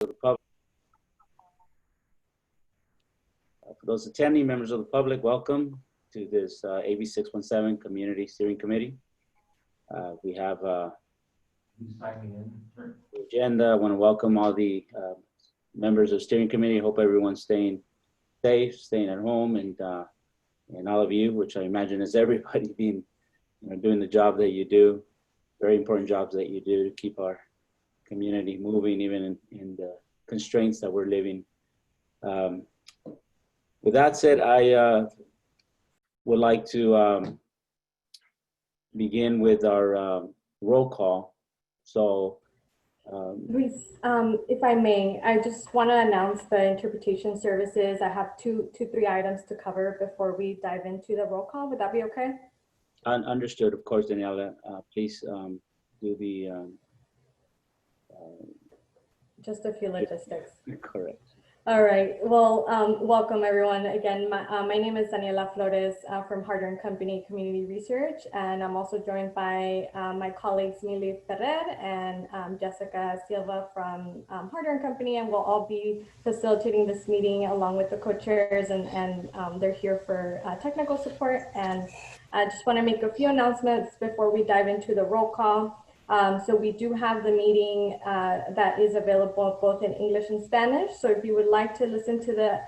of the public. For those attending, members of the public, welcome to this AB 617 Community Steering Committee. We have the agenda. I want to welcome all the members of the steering committee. Hope everyone's staying safe, staying at home, and all of you, which I imagine is everybody, being doing the job that you do, very important jobs that you do to keep our community moving, even in the constraints that we're living. With that said, I would like to begin with our roll call. So, Luis, if I may, I just want to announce the interpretation services. I have three items to cover before we dive into the roll call. Would that be okay? Understood, of course, Daniela. Please do the just a few logistics. Correct. All right. Well, welcome everyone. Again, my name is Daniela Flores from Harder & Company Community Research, and I'm also joined by my colleagues Mili Ferrer and Jessica Silva from Harder & Company, and we'll all be facilitating this meeting along with the co-chairs, and they're here for technical support. And I just want to make a few announcements before we dive into the roll call. So we do have the meeting that is available both in English and Spanish. So if you would like to listen to the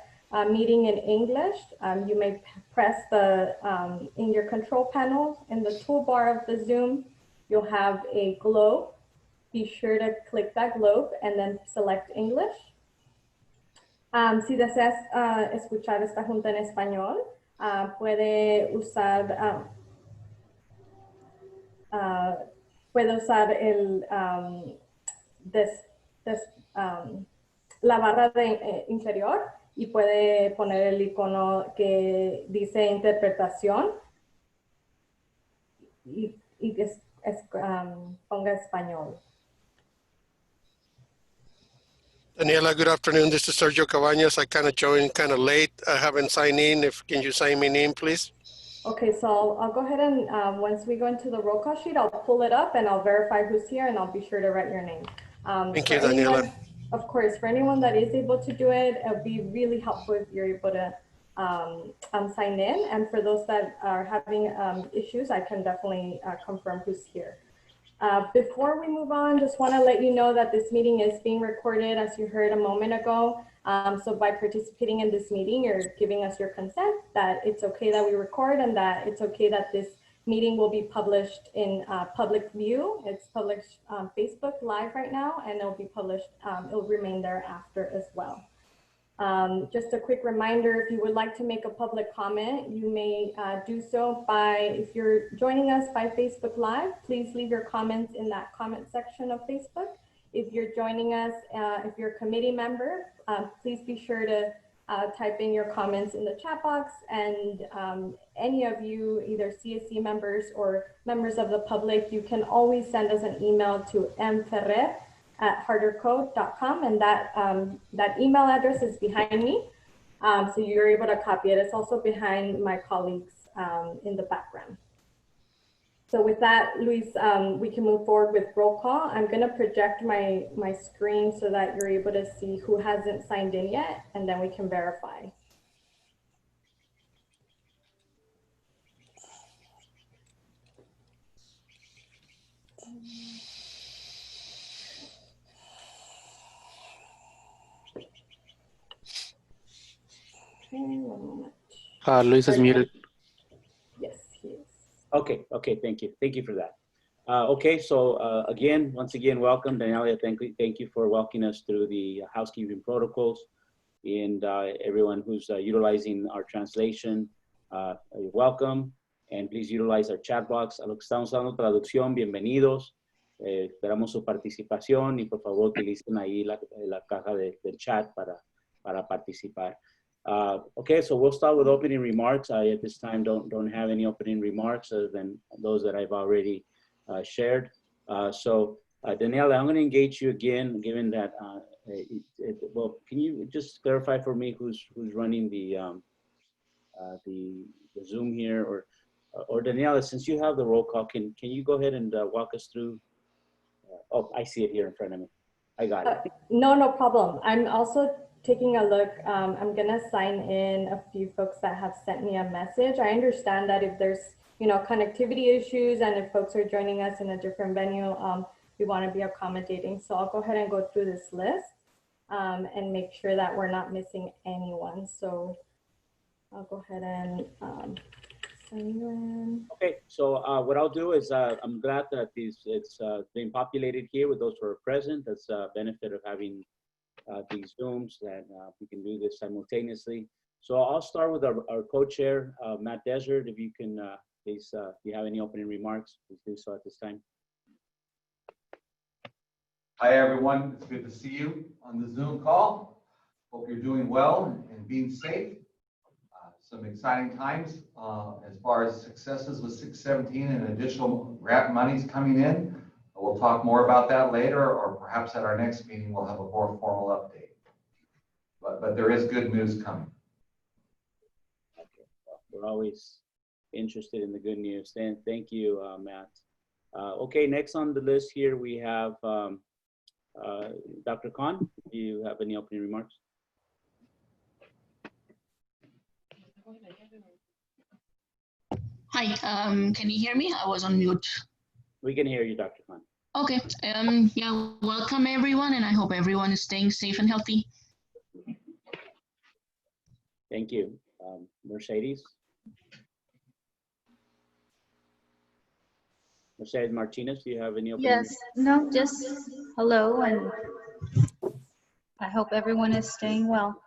meeting in English, you may press the, in your control panel, in the toolbar of the Zoom, you'll have a globe. Be sure to click that globe and then select English. Si deseas escuchar esta junta en español, puede usar puede usar el, la barra inferior y puede poner el icono que dice interpretación y ponga español. Daniela, good afternoon. This is Sergio Cabañas. I kind of joined kind of late. I haven't signed in. Can you sign me in, please? Okay, so I'll go ahead and once we go into the roll call sheet, I'll pull it up and I'll verify who's here, and I'll be sure to write your name. Thank you, Daniela. Of course, for anyone that is able to do it, it'll be really helpful if you're able to sign in. And for those that are having issues, I can definitely confirm who's here. Before we move on, just want to let you know that this meeting is being recorded, as you heard a moment ago. So by participating in this meeting, you're giving us your consent that it's okay that we record, and that it's okay that this meeting will be published in public view. It's published on Facebook Live right now, and it'll be published, it'll remain there after as well. Just a quick reminder, if you would like to make a public comment, you may do so by, if you're joining us by Facebook Live, please leave your comments in that comment section of Facebook. If you're joining us, if you're a committee member, please be sure to type in your comments in the chat box. And any of you, either CSC members or members of the public, you can always send us an email to mferrer@hardercode.com, and that email address is behind me, so you're able to copy it. It's also behind my colleagues in the background. So with that, Luis, we can move forward with roll call. I'm going to project my screen so that you're able to see who hasn't signed in yet, and then we can verify. Okay, 1 moment. Luis is muted. Yes, he is. Okay, thank you for that. Okay, so again, once again, welcome, Daniela. Thank you for walking us through the housekeeping protocols, and everyone who's utilizing our translation, welcome, and please utilize our chat box. A los que estamos dando traducción, bienvenidos. Esperamos su participación y por favor utilicen ahí la caja del chat para participar. Okay, so we'll start with opening remarks. I at this time don't have any opening remarks other than those that I've already shared. So Daniela, I'm going to engage you again, given that. Well, can you just clarify for me who's running the Zoom here, or Daniela, since you have the roll call, can you go ahead and walk us through? Oh, I see it here in front of me. I got it. No problem. I'm also taking a look. I'm gonna sign in a few folks that have sent me a message. I understand that if there's, connectivity issues and if folks are joining us in a different venue, we want to be accommodating. So I'll go ahead and go through this list and make sure that we're not missing anyone. So I'll go ahead and sign you in. Okay, so what I'll do is I'm glad that it's being populated here with those who are present. That's a benefit of having these Zooms, that we can do this simultaneously. So I'll start with our co-chair, Matt Desert. If you can, please, if you have any opening remarks, please do so at this time. Hi, everyone. It's good to see you on the Zoom call. Hope you're doing well and being safe. Some exciting times as far as successes with 617 and additional grant monies coming in. We'll talk more about that later, or perhaps at our next meeting, we'll have a more formal update. But there is good news coming. Okay, well, we're always interested in the good news. Then thank you, Matt. Okay, next on the list here we have Dr. Khan. Do you have any opening remarks? Hi, can you hear me? I was on mute. We can hear you, Dr. Khan. Okay, yeah, welcome everyone, and I hope everyone is staying safe and healthy. Thank you. Mercedes? Mercedes Martinez, do you have any opening Yes, no, just hello, and I hope everyone is staying well.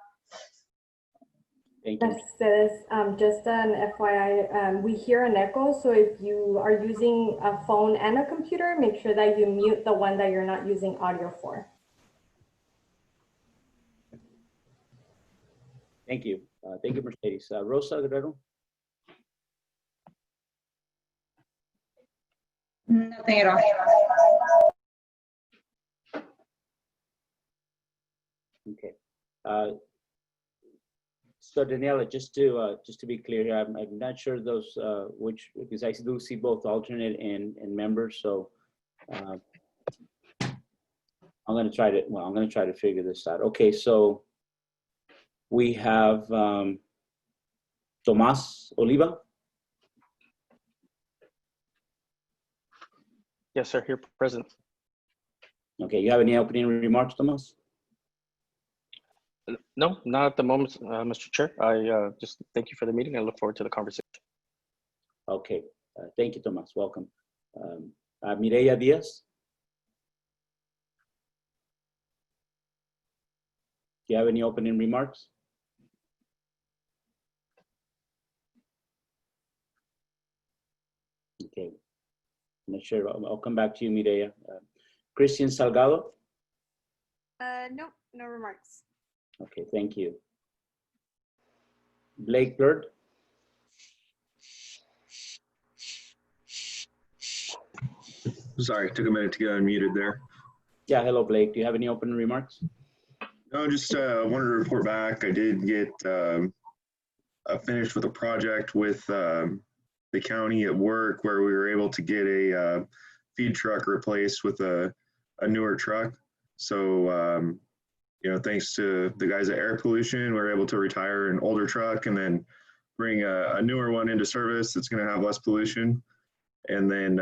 Thank you. Yes, sis. Just an FYI, we hear an echo, so if you are using a phone and a computer, make sure that you mute the one that you're not using audio for. Thank you. Thank you, Mercedes. Rosa Guerrero? Nothing at all. Okay. So Daniela, just to be clear here, I'm not sure those which, because I do see both alternate and members. So I'm going to try to figure this out. Okay, so we have Tomas Oliva. Yes, sir, here present. Okay, you have any opening remarks, Tomas? No, not at the moment, Mr. Chair. I just thank you for the meeting. I look forward to the conversation. Okay, thank you, Tomas. Welcome. Mireya Diaz. Do you have any opening remarks? Okay, I'm not sure. I'll come back to you, Mireya. Christian Salgado. No, no remarks. Okay, thank you. Blake Bird. Sorry, took a minute to get unmuted there. Yeah, hello, Blake. Do you have any opening remarks? No, just wanted to report back. I did get finished with a project with the county at work where we were able to get a feed truck replaced with a newer truck. So, you know, thanks to the guys at Air Pollution, we were able to retire an older truck and then bring a newer one into service that's going to have less pollution. And then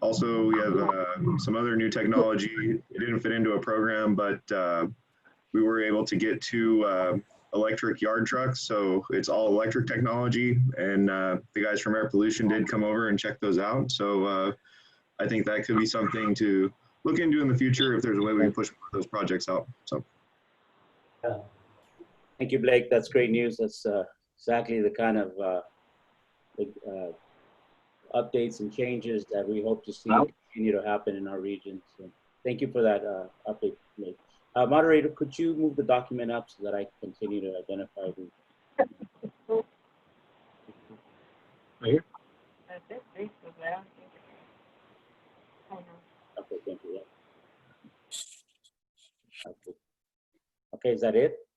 also we have some other new technology. It didn't fit into a program, but we were able to get 2 electric yard trucks. So it's all electric technology. And the guys from Air Pollution did come over and check those out. So I think that could be something to look into in the future if there's a way we can push those projects out. So. Thank you, Blake. That's great news. That's exactly the kind of updates and changes that we hope to see continue to happen in our region. So thank you for that update, Blake. Moderator, could you move the document up so that I can continue to identify the... Right here? Okay, thank you. Okay, is that it?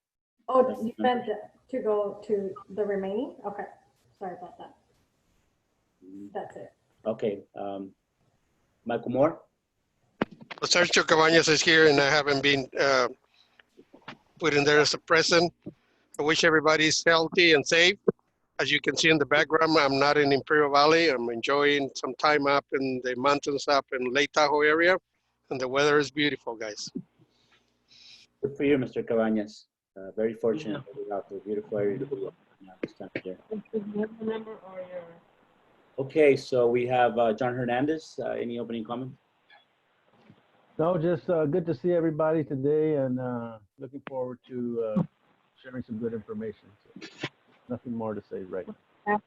Oh, you meant to go to the remaining? Okay, sorry about that. That's it. Okay, Michael Moore? Sergio Cabañas is here and I haven't been put in there as a present. I wish everybody is healthy and safe. As you can see in the background, I'm not in Imperial Valley. I'm enjoying some time up in the mountains up in Lake Tahoe area, and the weather is beautiful, guys. Good for you, Mr. Cabañas. Very fortunate that you're out there. Beautiful area to be in this time of year. Okay, so we have John Hernandez. Any opening comments? No, just good to see everybody today and looking forward to sharing some good information. So, nothing more to say right now.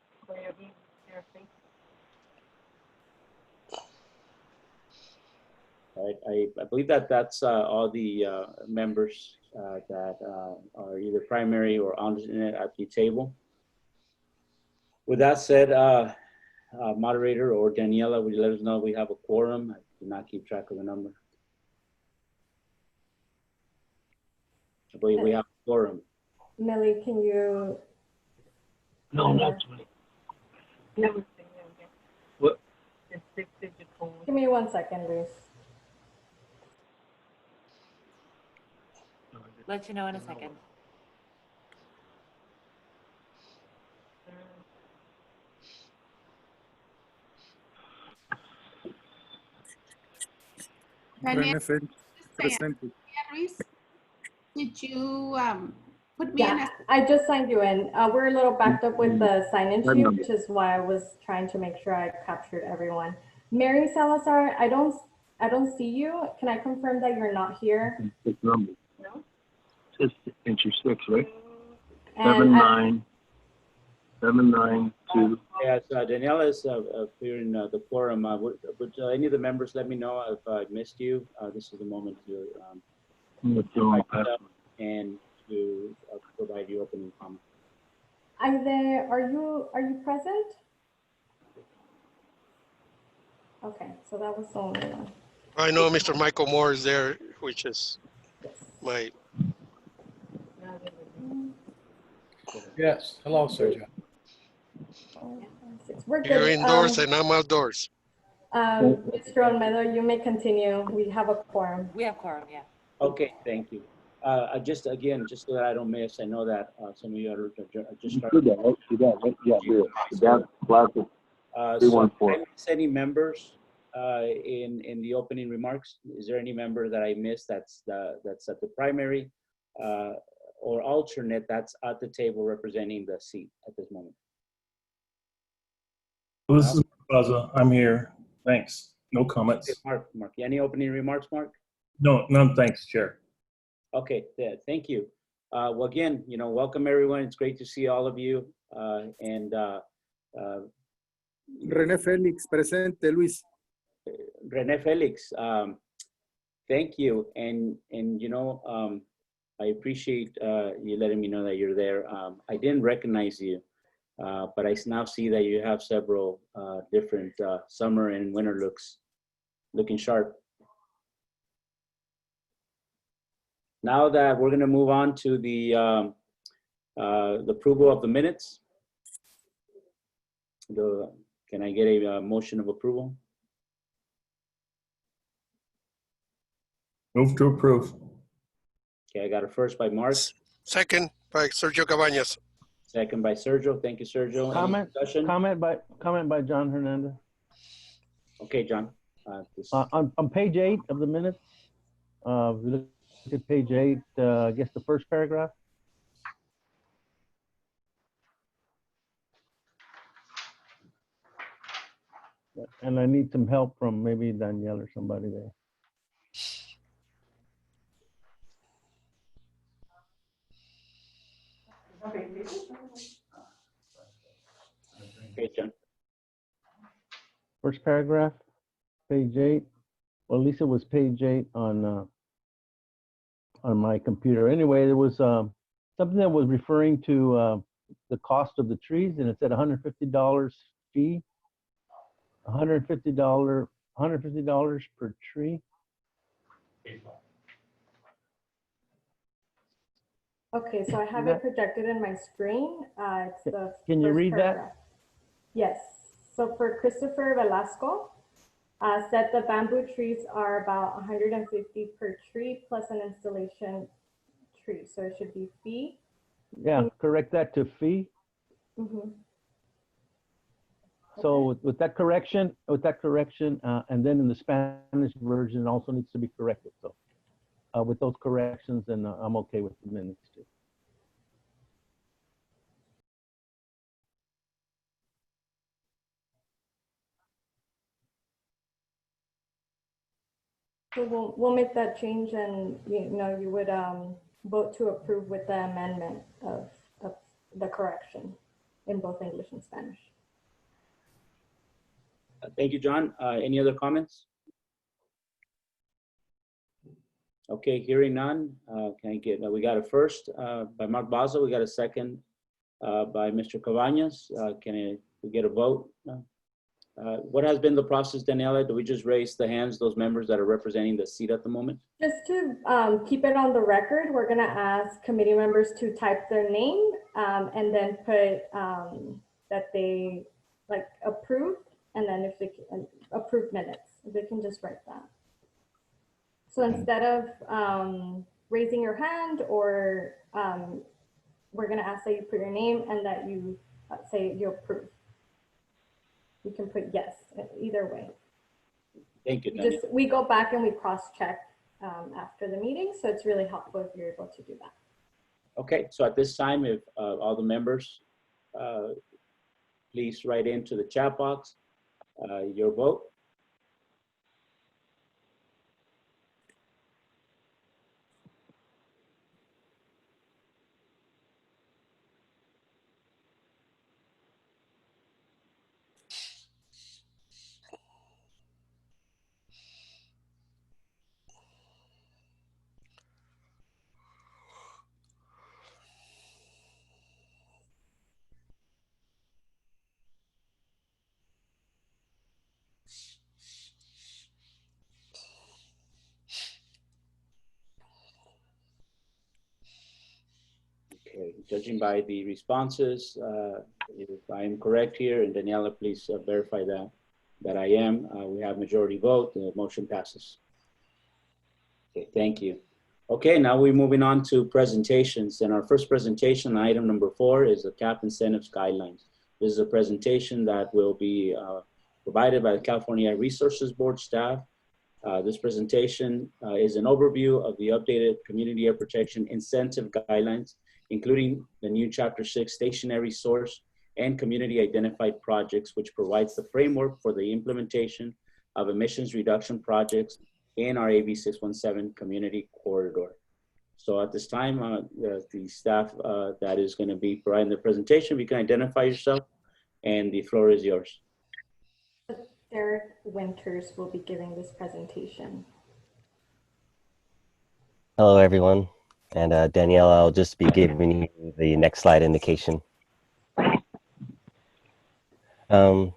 All right, I believe that that's all the members that are either primary or alternate at the table. With that said, moderator or Daniela, would you let us know if we have a quorum? I did not keep track of the number. I believe we have a quorum. Millie, can you? No, not No. What? Give me 1 second, Luis. Let you know in a second. Daniel, Renefel, just saying. presente. Yeah, Luis, did you put me in Yeah, as I just signed you in. We're a little backed up with the sign-in sheet, which is why I was trying to make sure I captured everyone. Mary Salazar, I don't see you. Can I confirm that you're not here? It's number. No. It's entry 6, right? And 792. Yes, Daniela is appearing the quorum. Would any of the members let me know if I missed you? This is the moment to invite you up and to provide you opening comments. are you present? Okay, so that was the only one. I know Mr. Michael Moore is there, which is Yes. my, Yes, hello, Sergio. We're you're good. indoors and I'm outdoors. Mr. Olmedo, you may continue. We have a quorum. We have quorum, yeah. Okay, thank you. Just again, just so that I don't miss, I know that some of you are just starting. So I miss any members in the opening remarks? Is there any member that I missed that's at the primary or alternate that's at the table representing the seat at this moment? Well, this is Baza. I'm here. Thanks. No comments. Okay, Mark, any opening remarks, Mark? No, none. Thanks, Chair. Okay, yeah, thank you. Well, again, welcome everyone. It's great to see all of you. René Félix, presente, Luis. René Felix, thank you. And I appreciate you letting me know that you're there. I didn't recognize you, but I now see that you have several different summer and winter looks, looking sharp. Now that we're gonna move on to the approval of the minutes. Can I get a motion of approval? Move to approve. Okay, I got a first by Mark. Second by Sergio Cabañas. Second by Sergio. Thank you, Sergio. Any Comment discussion? by John Hernandez. Okay, John. On page 8 of the minutes, we look at page 8, I guess the first paragraph. And I need some help from maybe Danielle or somebody there. Okay, John. First paragraph, page 8. Well, at least it was page 8 on my computer. Anyway, there was something that was referring to the cost of the trees, and it said $150 fee. $150 per tree. Okay, so I have it projected in my screen. It's the Can you first read paragraph. Yes. So for Christopher Velasco, Said the bamboo trees are about 150 per tree plus an installation tree. So it should be fee. Yeah, correct that to fee. Mhm. So with that correction, and then in the Spanish version, it also needs to be corrected. So with those corrections, then I'm okay with the minutes too. So we'll make that change, and you would vote to approve with the amendment of the correction in both English and Spanish. Thank you, John. Any other comments? Okay, hearing none. Can I get, we got a first by Mark Baza. We got a second by Mr. Cabañas. We get a vote? What has been the process, Daniela? Do we just raise the hands, those members that are representing the seat at the moment? Just to keep it on the record, we're going to ask committee members to type their name and then put that they approved, and then if they can approve minutes, if they can just write that. So instead of raising your hand, or we're going to ask that you put your name and that you say you approve. You can put yes, either way. Thank you, Daniela. We go back and we cross-check after the meeting, so it's really helpful if you're able to do that. Okay, so at this time, if all the members, please write into the chat box your vote. Okay, judging by the responses, if I am correct here, and Daniela, please verify that I am, we have majority vote, the motion passes. Okay, thank you. Okay, now we're moving on to presentations, and our first presentation, item number 4, is the CAP incentives guidelines. This is a presentation that will be provided by the California Air Resources Board staff. This presentation is an overview of the updated community air protection incentive guidelines, including the new Chapter 6 stationary source and community identified projects, which provides the framework for the implementation of emissions reduction projects in our AB 617 community corridor. So at this time, the staff that is going to be providing the presentation, we can identify yourself, and the floor is yours. Derek Winters will be giving this presentation. Hello, everyone. And Danielle, I'll just be giving you the next slide indication. Oh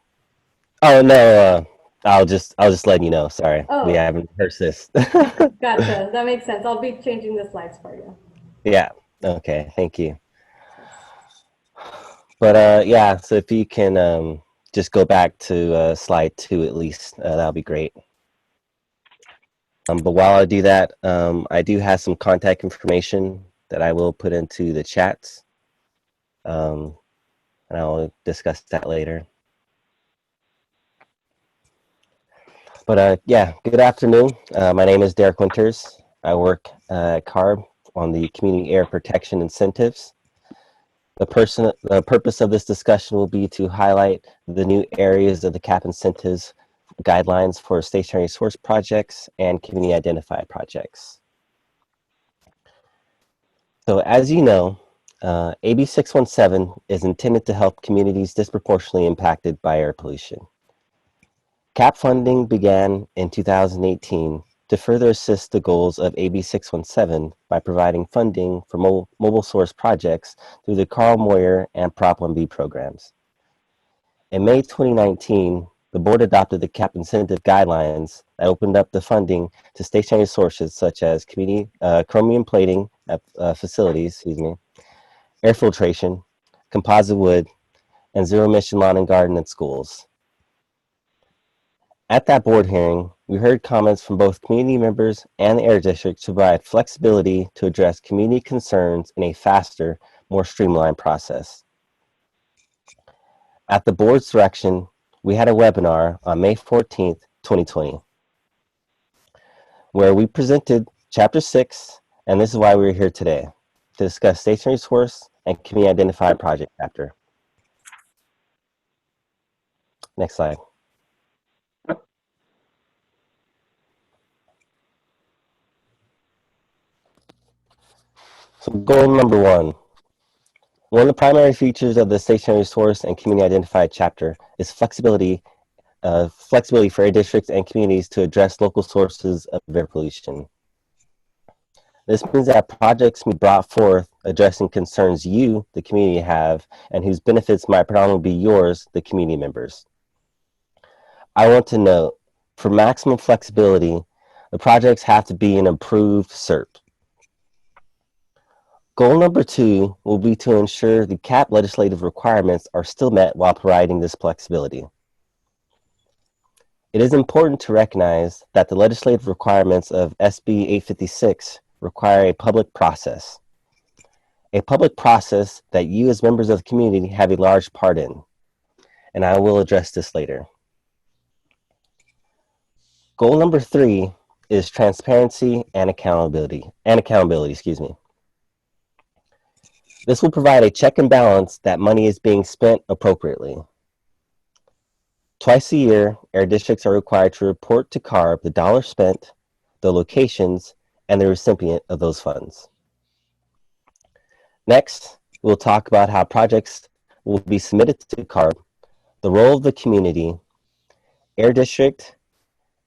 no, I'll just let you know. Sorry, we haven't rehearsed this. Gotcha, that makes sense. I'll be changing the slides for you. Yeah. Okay. Thank you. But yeah, so if you can just go back to slide 2 at least, that'll be great. But while I do that, I do have some contact information that I will put into the chats, and I'll discuss that later. But yeah, good afternoon. My name is Derek Winters. I work at CARB on the Community Air Protection Incentives. The purpose of this discussion will be to highlight the new areas of the CAP incentives guidelines for stationary source projects and community identified projects. So as you know, AB 617 is intended to help communities disproportionately impacted by air pollution. CAP funding began in 2018 to further assist the goals of AB 617 by providing funding for mobile source projects through the Carl Moyer and Prop 1B programs. In May 2019, the board adopted the CAP incentive guidelines that opened up the funding to stationary sources such as community chromium plating at facilities, air filtration, composite wood, and zero emission lawn and garden at schools. At that board hearing, we heard comments from both community members and the Air District to provide flexibility to address community concerns in a faster, more streamlined process. At the board's direction, we had a webinar on May 14th, 2020, where we presented Chapter 6, and this is why we're here today, to discuss stationary source and community identified project chapter. Next slide. So goal number 1. One of the primary features of the stationary source and community identified chapter is flexibility for air districts and communities to address local sources of air pollution. This means that projects can be brought forth addressing concerns you, the community, have, and whose benefits might predominantly be yours, the community members. I want to note, for maximum flexibility, the projects have to be an approved CERP. Goal number 2 will be to ensure the CAP legislative requirements are still met while providing this flexibility. It is important to recognize that the legislative requirements of SB 856 require a public process. A public process that you as members of the community have a large part in, and I will address this later. Goal number 3 is transparency and accountability. This will provide a check and balance that money is being spent appropriately. Twice a year, air districts are required to report to CARB the dollars spent, the locations, and the recipient of those funds. Next, we'll talk about how projects will be submitted to CARB, the role of the community, air district,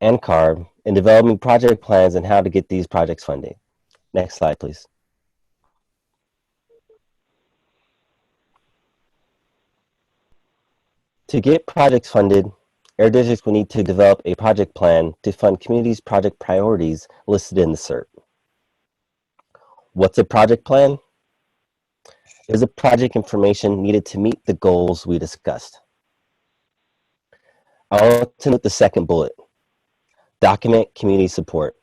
and CARB in developing project plans and how to get these projects funded. Next slide, please. To get projects funded, air districts will need to develop a project plan to fund communities' project priorities listed in the CERP. What's a project plan? It is a project information needed to meet the goals we discussed. I want to note the second bullet, document community support.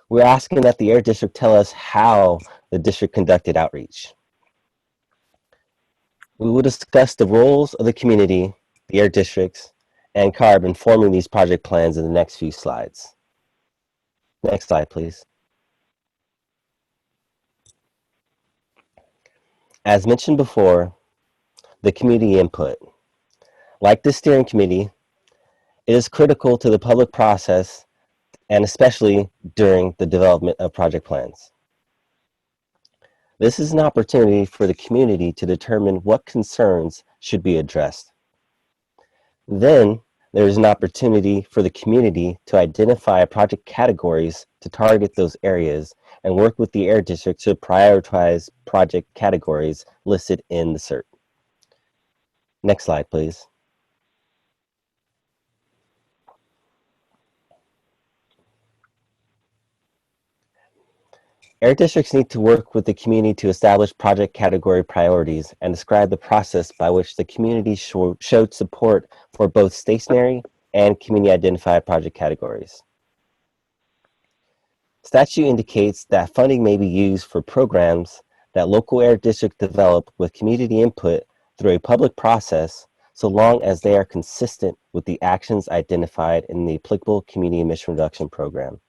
We're asking that the air district tell us how the district conducted outreach. We will discuss the roles of the community, the air districts, and CARB in forming these project plans in the next few slides. Next slide, please. As mentioned before, the community input. Like the steering committee, it is critical to the public process and especially during the development of project plans. This is an opportunity for the community to determine what concerns should be addressed. Then there is an opportunity for the community to identify project categories to target those areas and work with the air district to prioritize project categories listed in the CERT. Next slide, please. Air districts need to work with the community to establish project category priorities and describe the process by which the community showed support for both stationary and community identified project categories. Statute indicates that funding may be used for programs that local air districts develop with community input through a public process, so long as they are consistent with the actions identified in the applicable community emission reduction program.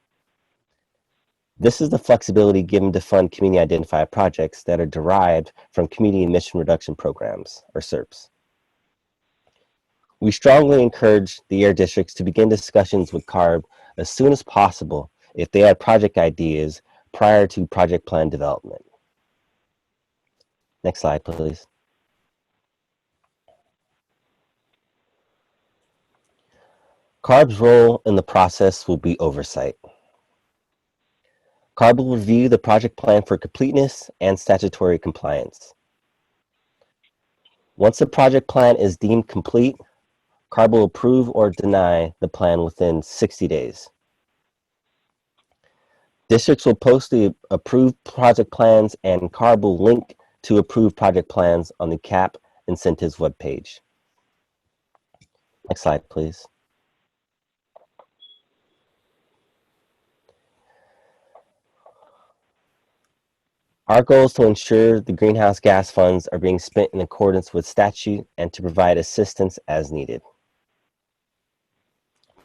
This is the flexibility given to fund community identified projects that are derived from community emission reduction programs, or CERPs. We strongly encourage the air districts to begin discussions with CARB as soon as possible if they have project ideas prior to project plan development. Next slide, please. CARB's role in the process will be oversight. CARB will review the project plan for completeness and statutory compliance. Once the project plan is deemed complete, CARB will approve or deny the plan within 60 days. Districts will post the approved project plans and CARB will link to approved project plans on the CAP incentives webpage. Next slide, please. Our goal is to ensure the greenhouse gas funds are being spent in accordance with statute and to provide assistance as needed.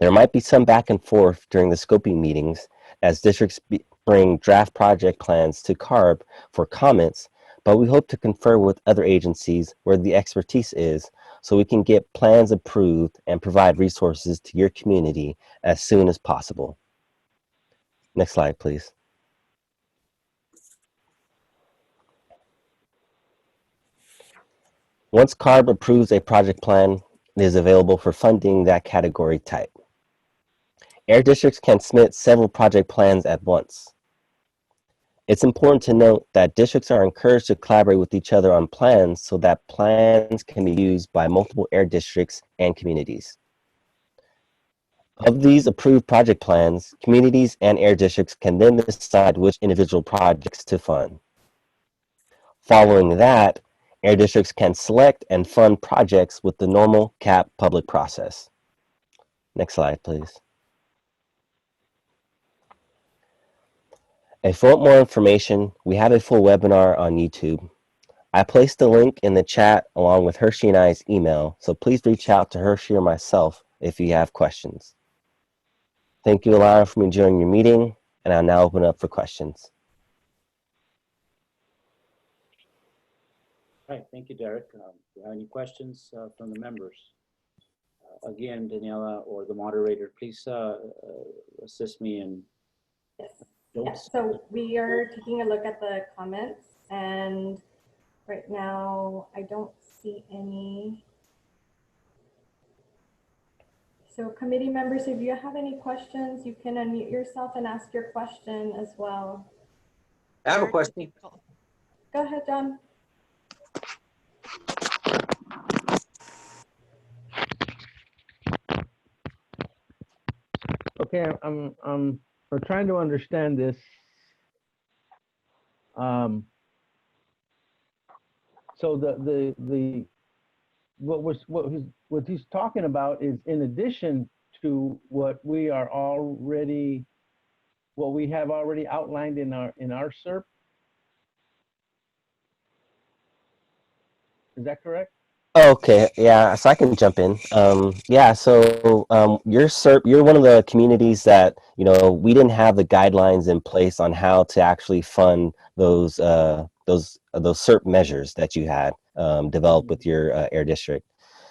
There might be some back and forth during the scoping meetings as districts bring draft project plans to CARB for comments, but we hope to confer with other agencies where the expertise is so we can get plans approved and provide resources to your community as soon as possible. Next slide, please. Once CARB approves a project plan, it is available for funding that category type. Air districts can submit several project plans at once. It's important to note that districts are encouraged to collaborate with each other on plans so that plans can be used by multiple air districts and communities. Of these approved project plans, communities and air districts can then decide which individual projects to fund. Following that, air districts can select and fund projects with the normal CAP public process. Next slide, please. If you want more information, we have a full webinar on YouTube. I placed the link in the chat along with Hershey and I's email, so please reach out to Hershey or myself if you have questions. Thank you, Alara, for joining your meeting, and I'll now open up for questions. All right, thank you, Derek. Do you have any questions from the members? Again, Daniela or the moderator, please assist me in. Yes, so we are taking a look at the comments, and right now I don't see any. So committee members, if you have any questions, you can unmute yourself and ask your question as well. I have a question. Go ahead, John. Okay, we're trying to understand this. So what he's talking about is in addition to what we have already outlined in our SERP. Is that correct? Okay, yeah, so I can jump in. Yeah, so you're one of the communities that, we didn't have the guidelines in place on how to actually fund those SERP measures that you had developed with your air district.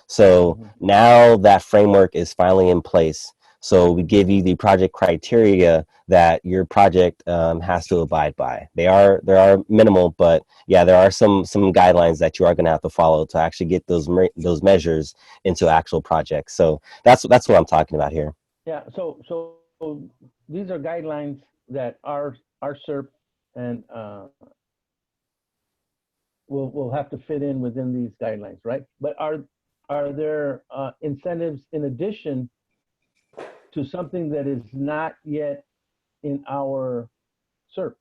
So now that framework is finally in place. So we give you the project criteria that your project has to abide by. There are minimal, but yeah, there are some guidelines that you are going to have to follow to actually get those measures into actual projects. So that's what I'm talking about here. Yeah. So these are guidelines that our SERP and will have to fit in within these guidelines, right? But are there incentives in addition to something that is not yet in our SERP?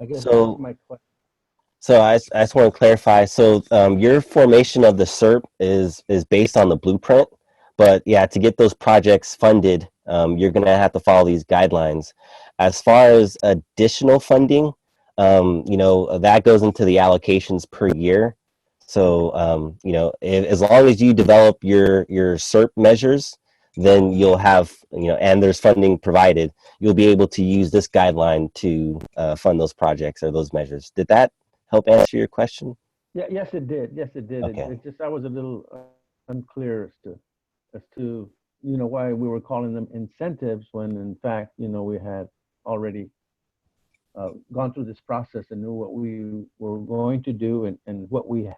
I guess So, that's my question. So I just want to clarify. So your formation of the SERP is based on the blueprint, but yeah, to get those projects funded, you're going to have to follow these guidelines. As far as additional funding, that goes into the allocations per year. So as long as you develop your SERP measures, then you'll have, and there's funding provided, you'll be able to use this guideline to fund those projects or those measures. Did that help answer your question? Yeah, yes, it did. Yes, it did. Okay. It just, I was a little unclear as to why we were calling them incentives when in fact, we had already gone through this process and knew what we were going to do and what we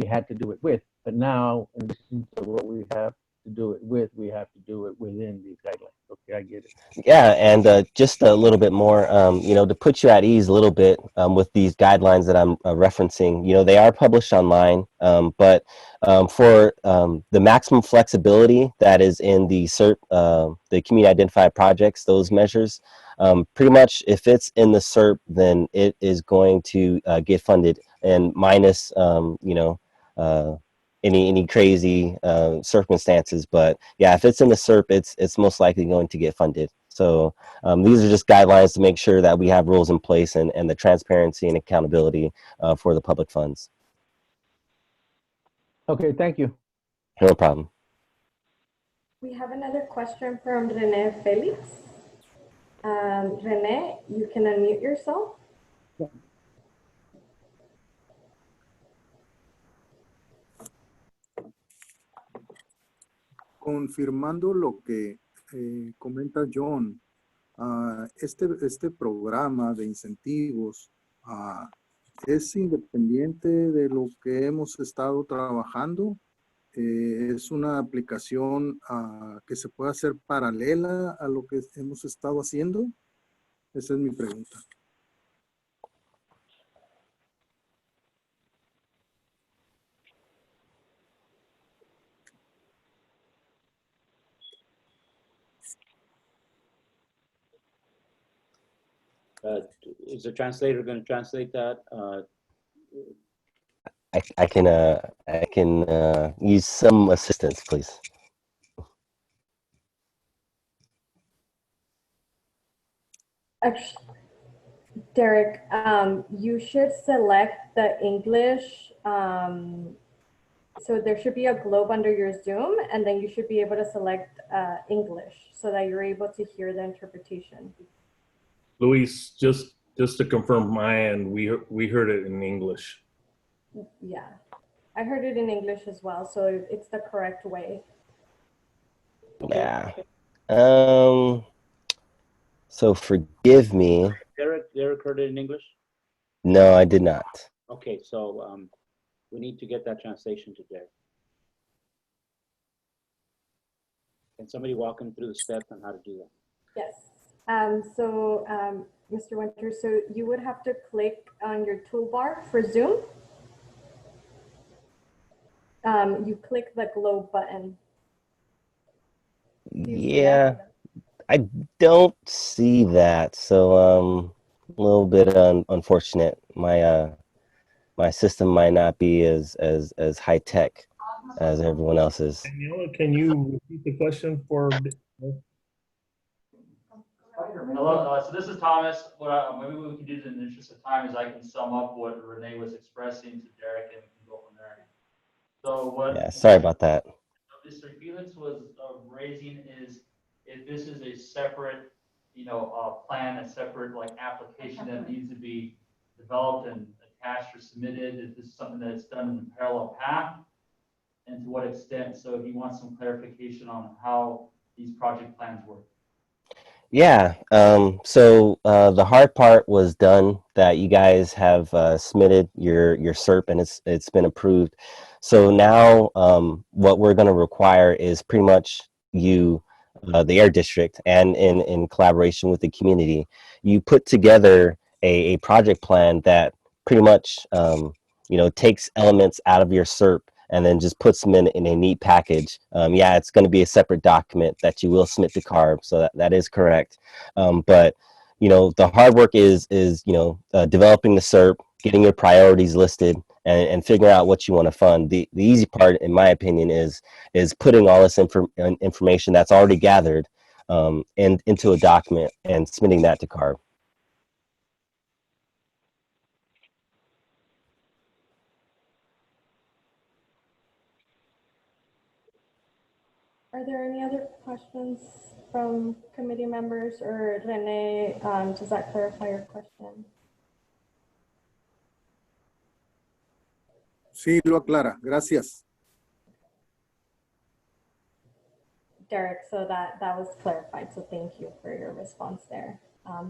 had to do it with. But now, in addition to what we have to do it with, we have to do it within these guidelines. Okay, I get it. Yeah, and just a little bit more, to put you at ease a little bit with these guidelines that I'm referencing, they are published online, but for the maximum flexibility that is in the SERP, the community identified projects, those measures, pretty much if it's in the SERP, then it is going to get funded, and minus, any crazy circumstances. But yeah, if it's in the SERP, it's most likely going to get funded. So these are just guidelines to make sure that we have rules in place and the transparency and accountability for the public funds. Okay, thank you. No problem. We have another question from Rene Felix. Rene, you can unmute yourself. Confirmando lo que comenta John, este programa de incentivos es independiente de lo que hemos estado trabajando. Es una aplicación que se puede hacer paralela a lo que hemos estado haciendo. Esa es mi pregunta. Is the translator going to translate that? I can use some assistance, please. Actually, Derek, you should select the English. So there should be a globe under your Zoom, and then you should be able to select English so that you're able to hear the interpretation. Luis, just to confirm my end, we heard it in English. Yeah, I heard it in English as well, so it's the correct way. Yeah. So forgive me. Derek heard it in English? No, I did not. Okay, so we need to get that translation to Derek. Can somebody walk him through the steps on how to do that? Yes. Mr. Winter, so you would have to click on your toolbar for Zoom. You click the globe button. Yeah, I don't see that. So a little bit unfortunate. My system might not be as high tech as everyone else's. Daniela, can you repeat the question for? Hello, so this is Thomas. Maybe what we can do in the interest of time is I can sum up what Renee was expressing to Derek and we can go from there. So what? Yeah, sorry about that. Mr. Felix was raising is if this is a separate, plan, a separate application that needs to be developed and attached or submitted, if this is something that is done in a parallel path, and to what extent. So he wants some clarification on how these project plans work. Yeah, so the hard part was done, that you guys have submitted your SERP and it's been approved. So now what we're going to require is pretty much you, the Air District, and in collaboration with the community, you put together a project plan that pretty much takes elements out of your SERP and then just puts them in a neat package. Yeah, it's going to be a separate document that you will submit to CARB, so that is correct. But the hard work is developing the SERP, getting your priorities listed, and figuring out what you want to fund. The easy part, in my opinion, is putting all this information that's already gathered into a document and submitting that to CARB. Are there any other questions from committee members, or Renee, does that clarify your question? Sí, lo aclara. Gracias. Derek, so that was clarified, so thank you for your response there.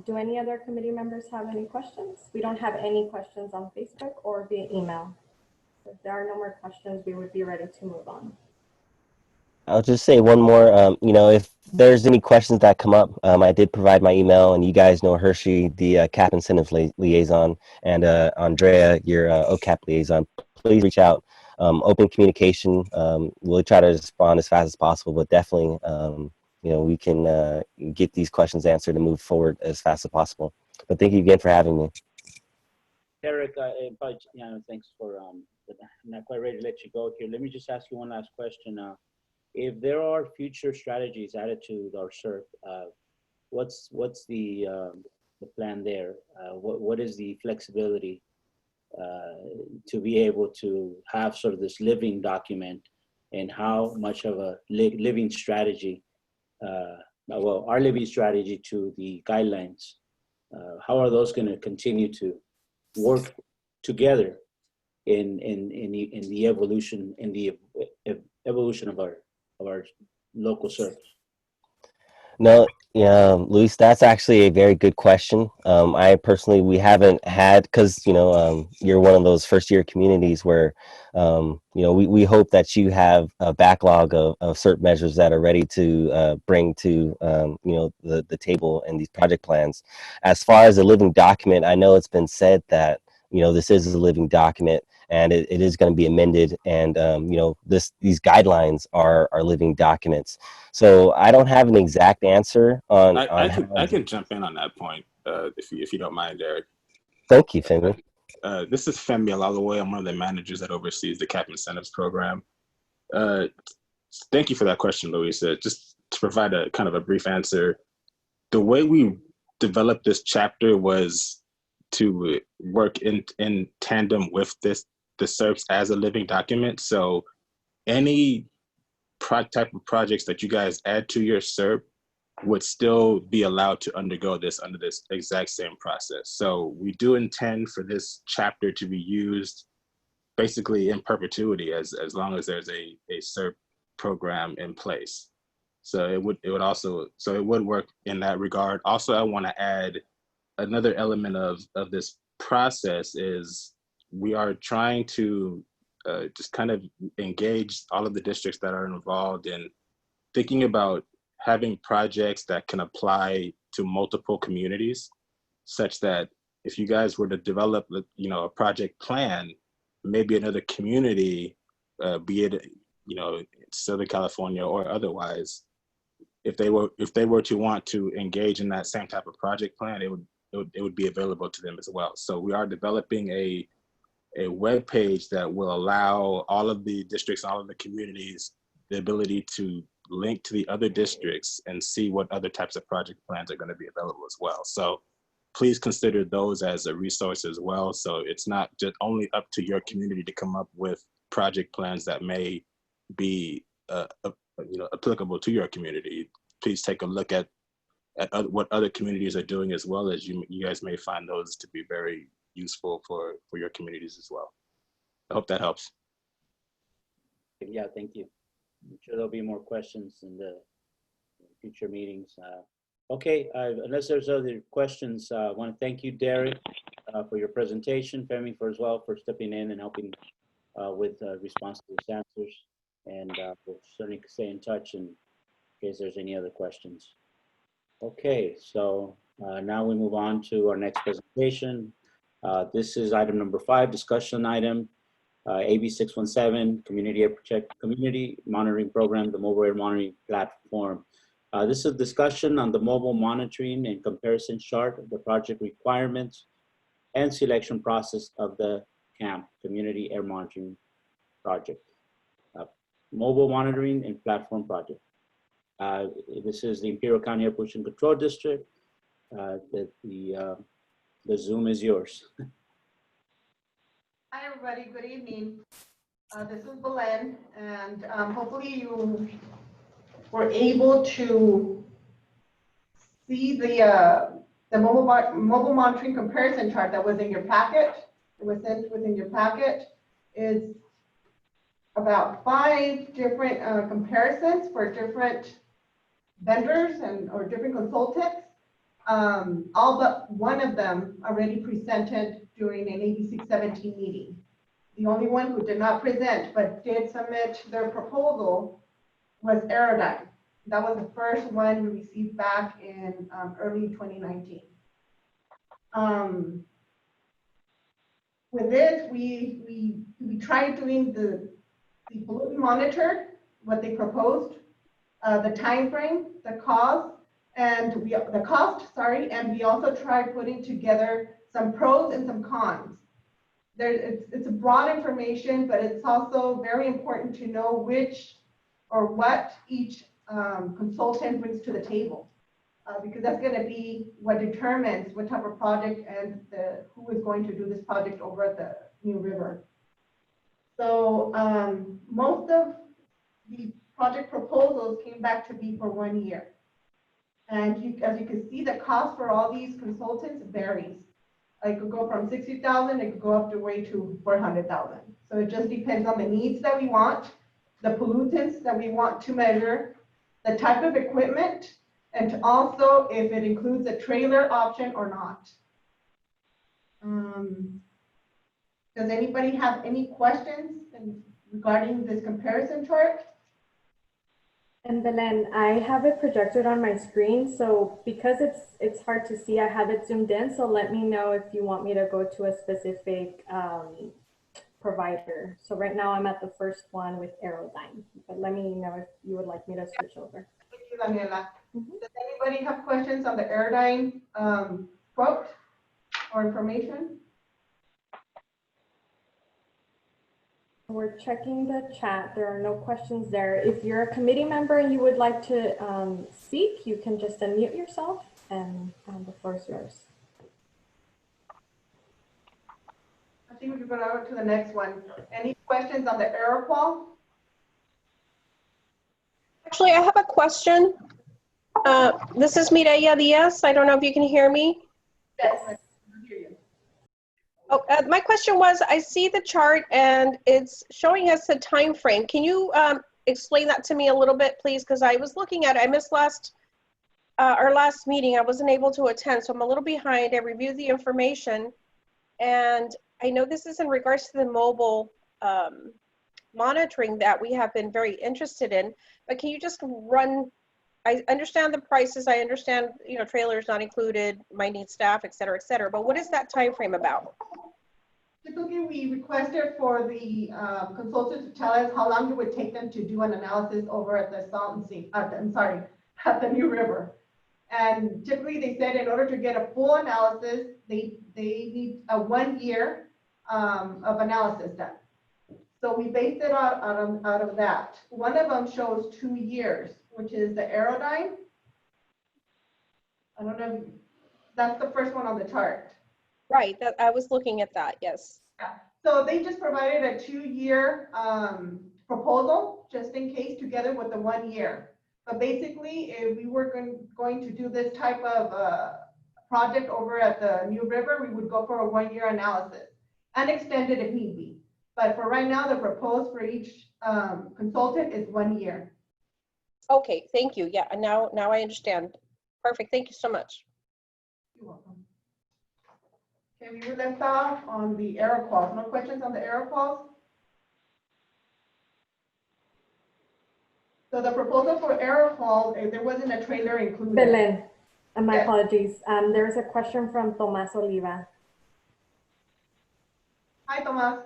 Do any other committee members have any questions? We don't have any questions on Facebook or via email. So if there are no more questions, we would be ready to move on. I'll just say one more. If there's any questions that come up, I did provide my email, and you guys know Hershey, the CAP Incentives Liaison, and Andrea, your OCAP Liaison. Please reach out. Open communication. We'll try to respond as fast as possible, but definitely, we can get these questions answered and move forward as fast as possible. But thank you again for having me. Derek, thanks for, I'm not quite ready to let you go here. Let me just ask you one last question. If there are future strategies added to our SERP, the plan there? What is the flexibility to be able to have sort of this living document, and how much of a living strategy, well, our living strategy to the guidelines, how are those going to continue to work together in the evolution of our local service? No, yeah, Luis, that's actually a very good question. I personally, we haven't had, because, you're one of those first year communities where, we hope that you have a backlog of certain measures that are ready to bring to, the table in these project plans. As far as a living document, I know it's been said that, this is a living document, and it is going to be amended, and these guidelines are living documents. So I don't have an exact answer on I can jump in on that point, if you don't mind, Derek. Thank you, Femi. This is Femi Alalaway. I'm one of the managers that oversees the CAP incentives program. Thank you for that question, Louisa. Just to provide a kind of a brief answer, the way we developed this chapter was to work in tandem with the SERPs as a living document. So any type of projects that you guys add to your SERP would still be allowed to undergo this under this exact same process. So we do intend for this chapter to be used basically in perpetuity as long as there's a SERP program in place. So it would work in that regard. Also, I want to add another element of this process is we are trying to just kind of engage all of the districts that are involved in thinking about having projects that can apply to multiple communities, such that if you guys were to develop, a project plan, maybe another community, be it, Southern California or otherwise, if they were to want to engage in that same type of project plan, it would be available to them as well. So we are developing a web page that will allow all of the districts, all of the communities, the ability to link to the other districts and see what other types of project plans are going to be available as well. So please consider those as a resource as well. So it's not just only up to your community to come up with project plans that may be applicable to your community. Please take a look at what other communities are doing as well, as you guys may find those to be very useful for your communities as well. I hope that helps. Yeah, thank you. I'm sure there'll be more questions in the future meetings. Okay, unless there's other questions, I want to thank you, Derek, for your presentation, Femi for as well for stepping in and helping with response to these answers. And we'll certainly stay in touch in case there's any other questions. Okay, so now we move on to our next presentation. This is item number 5, discussion item, AB 617, Community Monitoring Program, the Mobile Air Monitoring Platform. This is a discussion on the mobile monitoring and comparison chart of the project requirements and selection process of the CAMP, Community Air Monitoring Project. Mobile Monitoring and Platform Project. This is the Imperial County Air Pollution Control District. The Zoom is yours. Hi, everybody. Good evening. This is Belen, and hopefully you were able to see the mobile monitoring comparison chart that was in your packet. It was sent within your packet. It's about 5 different comparisons for different vendors or different consultants. All but one of them already presented during an AB 617 meeting. The only one who did not present but did submit their proposal was Aerodyne. That was the first one we received back in early 2019. With this, we tried doing the pollutant monitor, what they proposed, the time frame, the cost, and we also tried putting together some pros and some cons. It's a broad information, but it's also very important to know which or what each consultant brings to the table. because that's going to be what determines what type of project and who is going to do this project over at the New River. So most of the project proposals came back to be for 1 year. And as you can see, the cost for all these consultants varies. It could go from 60,000, it could go up to way to 400,000. So it just depends on the needs that we want, the pollutants that we want to measure, the type of equipment, and also if it includes a trailer option or not. Does anybody have any questions regarding this comparison chart? And Belen, I have it projected on my screen, so because it's hard to see, I have it zoomed in, so let me know if you want me to go to a specific provider. So right now I'm at the first one with Aerodyne, but let me know if you would like me to switch over. Thank you, Daniela. Does anybody have questions on the Aerodyne quote or information? We're checking the chat. There are no questions there. If you're a committee member and you would like to speak, you can just unmute yourself and the floor is yours. I think we can go over to the next one. Any questions on the AeroQual? Actually, I have a question. This is Mireya Diaz. I don't know if you can hear me. Yes, I can hear you. Oh, my question was, I see the chart and it's showing us a time frame. Can you explain that to me a little bit, please? Because I was looking at it. I missed our last meeting. I wasn't able to attend, so I'm a little behind. I reviewed the information, and I know this is in regards to the mobile monitoring that we have been very interested in. But can you just run? I understand the prices. I understand, trailers not included, might need staff, et cetera, et cetera. But what is that time frame about? Typically, we requested for the consultant to tell us how long it would take them to do an analysis over at the at the New River. And typically, they said in order to get a full analysis, they need a 1 year of analysis done. So we based it out of that. One of them shows 2 years, which is the Aerodyne. I don't know if that's the first one on the chart. Right, I was looking at that, yes. Yeah. So they just provided a 2-year proposal, just in case, together with the 1 year. But basically, if we were going to do this type of project over at the New River, we would go for a 1 year analysis and extend it if need be. But for right now, the proposed for each consultant is 1 year. Okay, thank you. Yeah, now I understand. Perfect, thank you so much. You're welcome. Okay, we were left off on the AeroQuals. No questions on the AeroQuals? So the proposal for AeroQual, there wasn't a trailer included. Belen, my Yes. apologies. There is a question from Tomas Oliva. Hi, Tomas.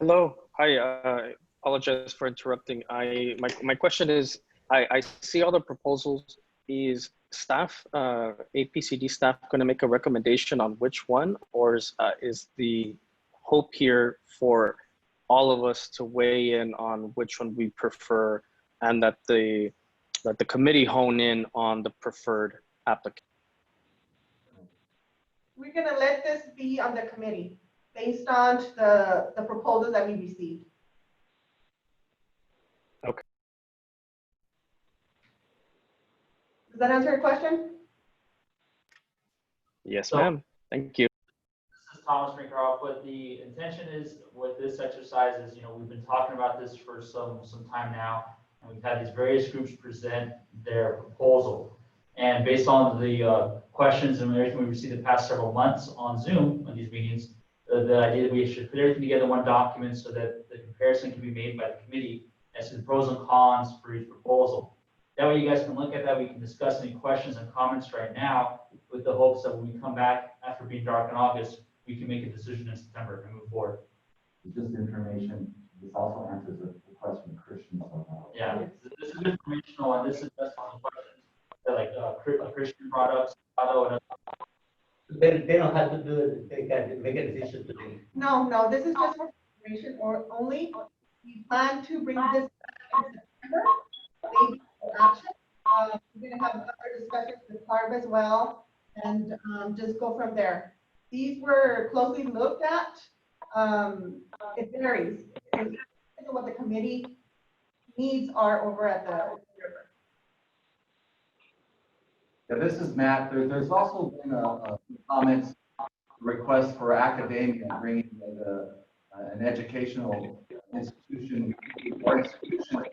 Hello. Hi. Apologize for interrupting. My question is, I see all the proposals. Is staff, APCD staff, going to make a recommendation on which one, or is the hope here for all of us to weigh in on which one we prefer, and that the committee hone in on the preferred applicant? We're going to let this be on the committee based on the proposals that we received. Okay. Does that answer your question? Yes, ma'am. Thank you. This is Thomas Brinker. What the intention is with this exercise is, we've been talking about this for some time now, and we've had these various groups present their proposal. And based on the questions and everything we've received the past several months on Zoom on these meetings, the idea that we should put everything together in one document so that the comparison can be made by the committee as to the pros and cons for each proposal. That way you guys can look at that. We can discuss any questions and comments right now with the hopes that when we come back after being dark in August, we can make a decision in September and move forward. Just information. This also answers a request from Christians. Yeah, this is informational, and this is just on the questions that like Christian products, auto, and They don't have to do it. They can make a decision today. No, this is just for information or only. We plan to bring this back in September, maybe for action. we're gonna have other discussions with Barb as well, and just go from there. These were closely looked at. It varies. It depends on what the committee needs are over at the river. Yeah, this is Matt. There's also been a comments, request for academia, bringing an educational institution or institution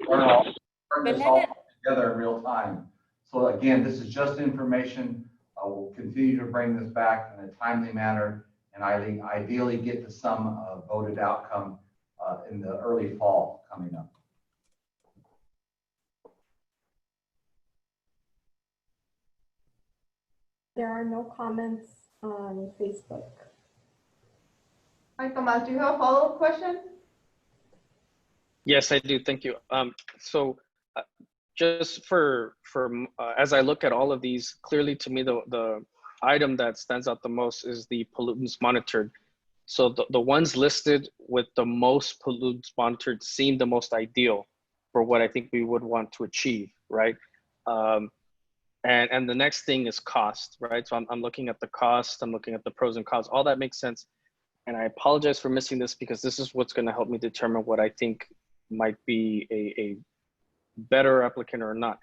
learn this all together in real time. So again, this is just information. I will continue to bring this back in a timely manner, and ideally get to some voted outcome in the early fall coming up. There are no comments on Facebook. Hi, Tomas, do you have a follow-up question? Yes, I do. Thank you. So just for as I look at all of these, clearly to me, the item that stands out the most is the pollutants monitored. So the ones listed with the most pollutants monitored seem the most ideal for what I think we would want to achieve, right? And the next thing is cost, right? So I'm looking at the cost, I'm looking at the pros and cons, all that makes sense. And I apologize for missing this because this is what's gonna help me determine what I think might be a better applicant or not.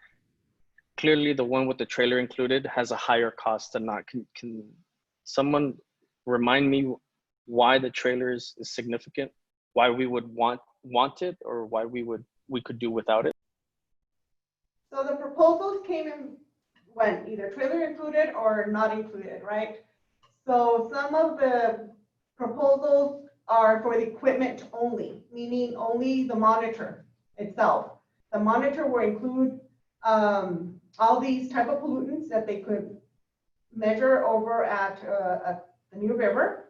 Clearly the one with the trailer included has a higher cost than not. Can someone remind me why the trailer is significant? Why we would want it, or why we could do without it? So the proposals came in when either trailer included or not included, right? So some of the proposals are for the equipment only, meaning only the monitor itself. The monitor will include all these type of pollutants that they could measure over at the New River.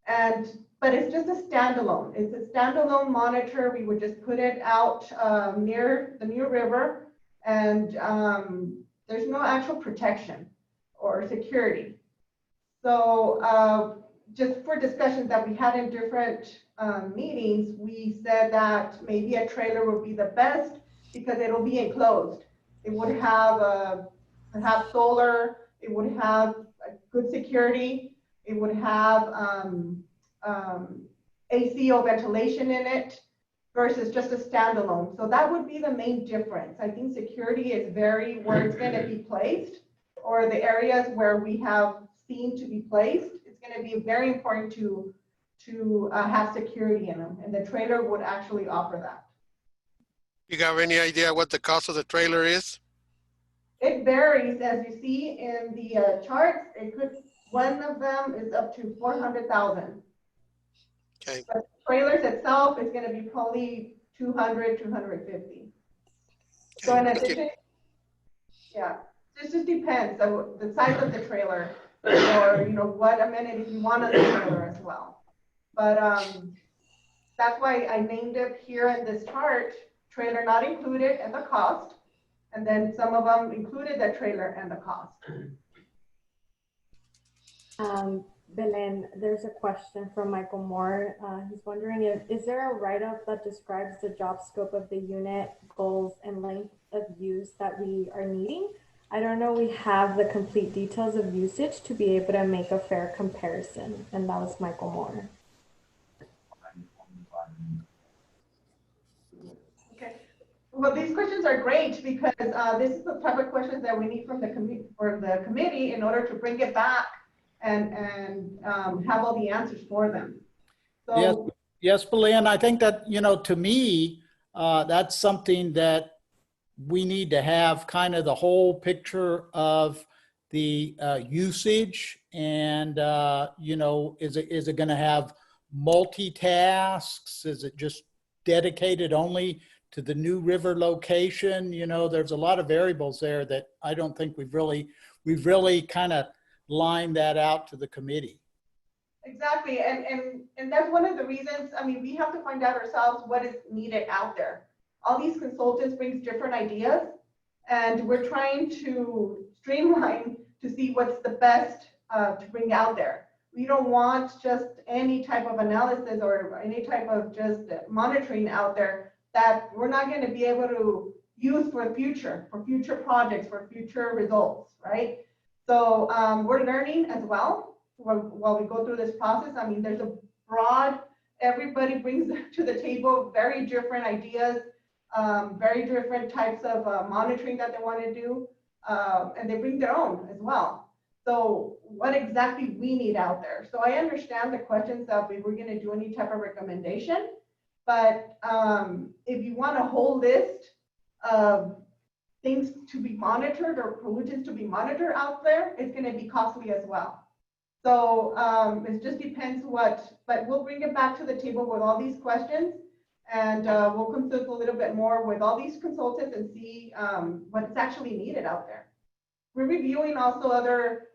But it's just a standalone. It's a standalone monitor. We would just put it out near the New River, and there's no actual protection or security. So just for discussions that we had in different meetings, we said that maybe a trailer would be the best because it'll be enclosed. It would have perhaps solar. It would have good security. It would have AC or ventilation in it versus just a standalone. So that would be the main difference. I think security is very where it's going to be placed, or the areas where we have seen to be placed. It's going to be very important to have security in them, and the trailer would actually offer that. You got any idea what the cost of the trailer is? It varies, as you see in the charts. One of them is up to 400,000. Okay. But the trailers itself is going to be probably 200, 250. So in addition, yeah, this just depends on the size of the trailer, or what amenities you want on the trailer as well. But that's why I named it here in this chart, trailer not included and the cost. And then some of them included the trailer and the cost. Belen, there's a question from Michael Moore. He's wondering is there a write-up that describes the job scope of the unit, goals, and length of use that we are needing? I don't know we have the complete details of usage to be able to make a fair comparison. And that was Michael Moore. Well, these questions are great because this is the type of questions that we need from the committee in order to bring it back and have all the answers for them. So, yes, Belen, I think that, to me, that's something that we need to have kind of the whole picture of the usage, and, is it going to have multitasks? Is it just dedicated only to the New River location? There's a lot of variables there that I don't think we've really kind of lined that out to the committee. Exactly, and that's one of the reasons. I mean, we have to find out ourselves what is needed out there. All these consultants brings different ideas, and we're trying to streamline to see what's the best to bring out there. We don't want just any type of analysis or any type of just monitoring out there that we're not going to be able use for future projects, for future results, right? So we're learning as well while we go through this process. I mean, there's a broad, everybody brings to the table very different ideas, very different types of monitoring that they want to do, and they bring their own as well. So what exactly we need out there? So I understand the questions of if we're going to do any type of recommendation, but if you want a whole list of things to be monitored or pollutants to be monitored out there, it's going to be costly as well. So it just depends but we'll bring it back to the table with all these questions, and we'll consult a little bit more with all these consultants and see what's actually needed out there. We're reviewing also other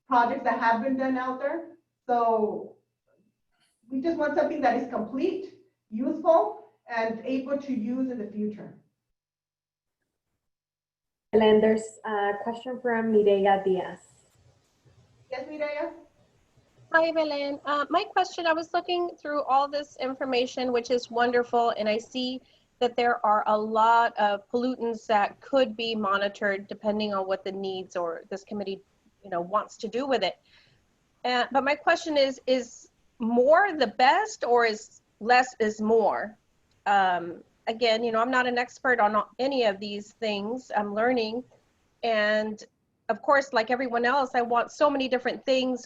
projects that have been done out there. So we just want something that is complete, useful, and able to use in the future. And then there's a question from Mireya Diaz. Yes, Mireya? Hi, Belen. My question, I was looking through all this information, which is wonderful, and I see that there are a lot of pollutants that could be monitored depending on what the needs or this committee, wants to do with it. But my question is more the best, or is less is more? Again, I'm not an expert on any of these things. I'm learning. And of course, like everyone else, I want so many different things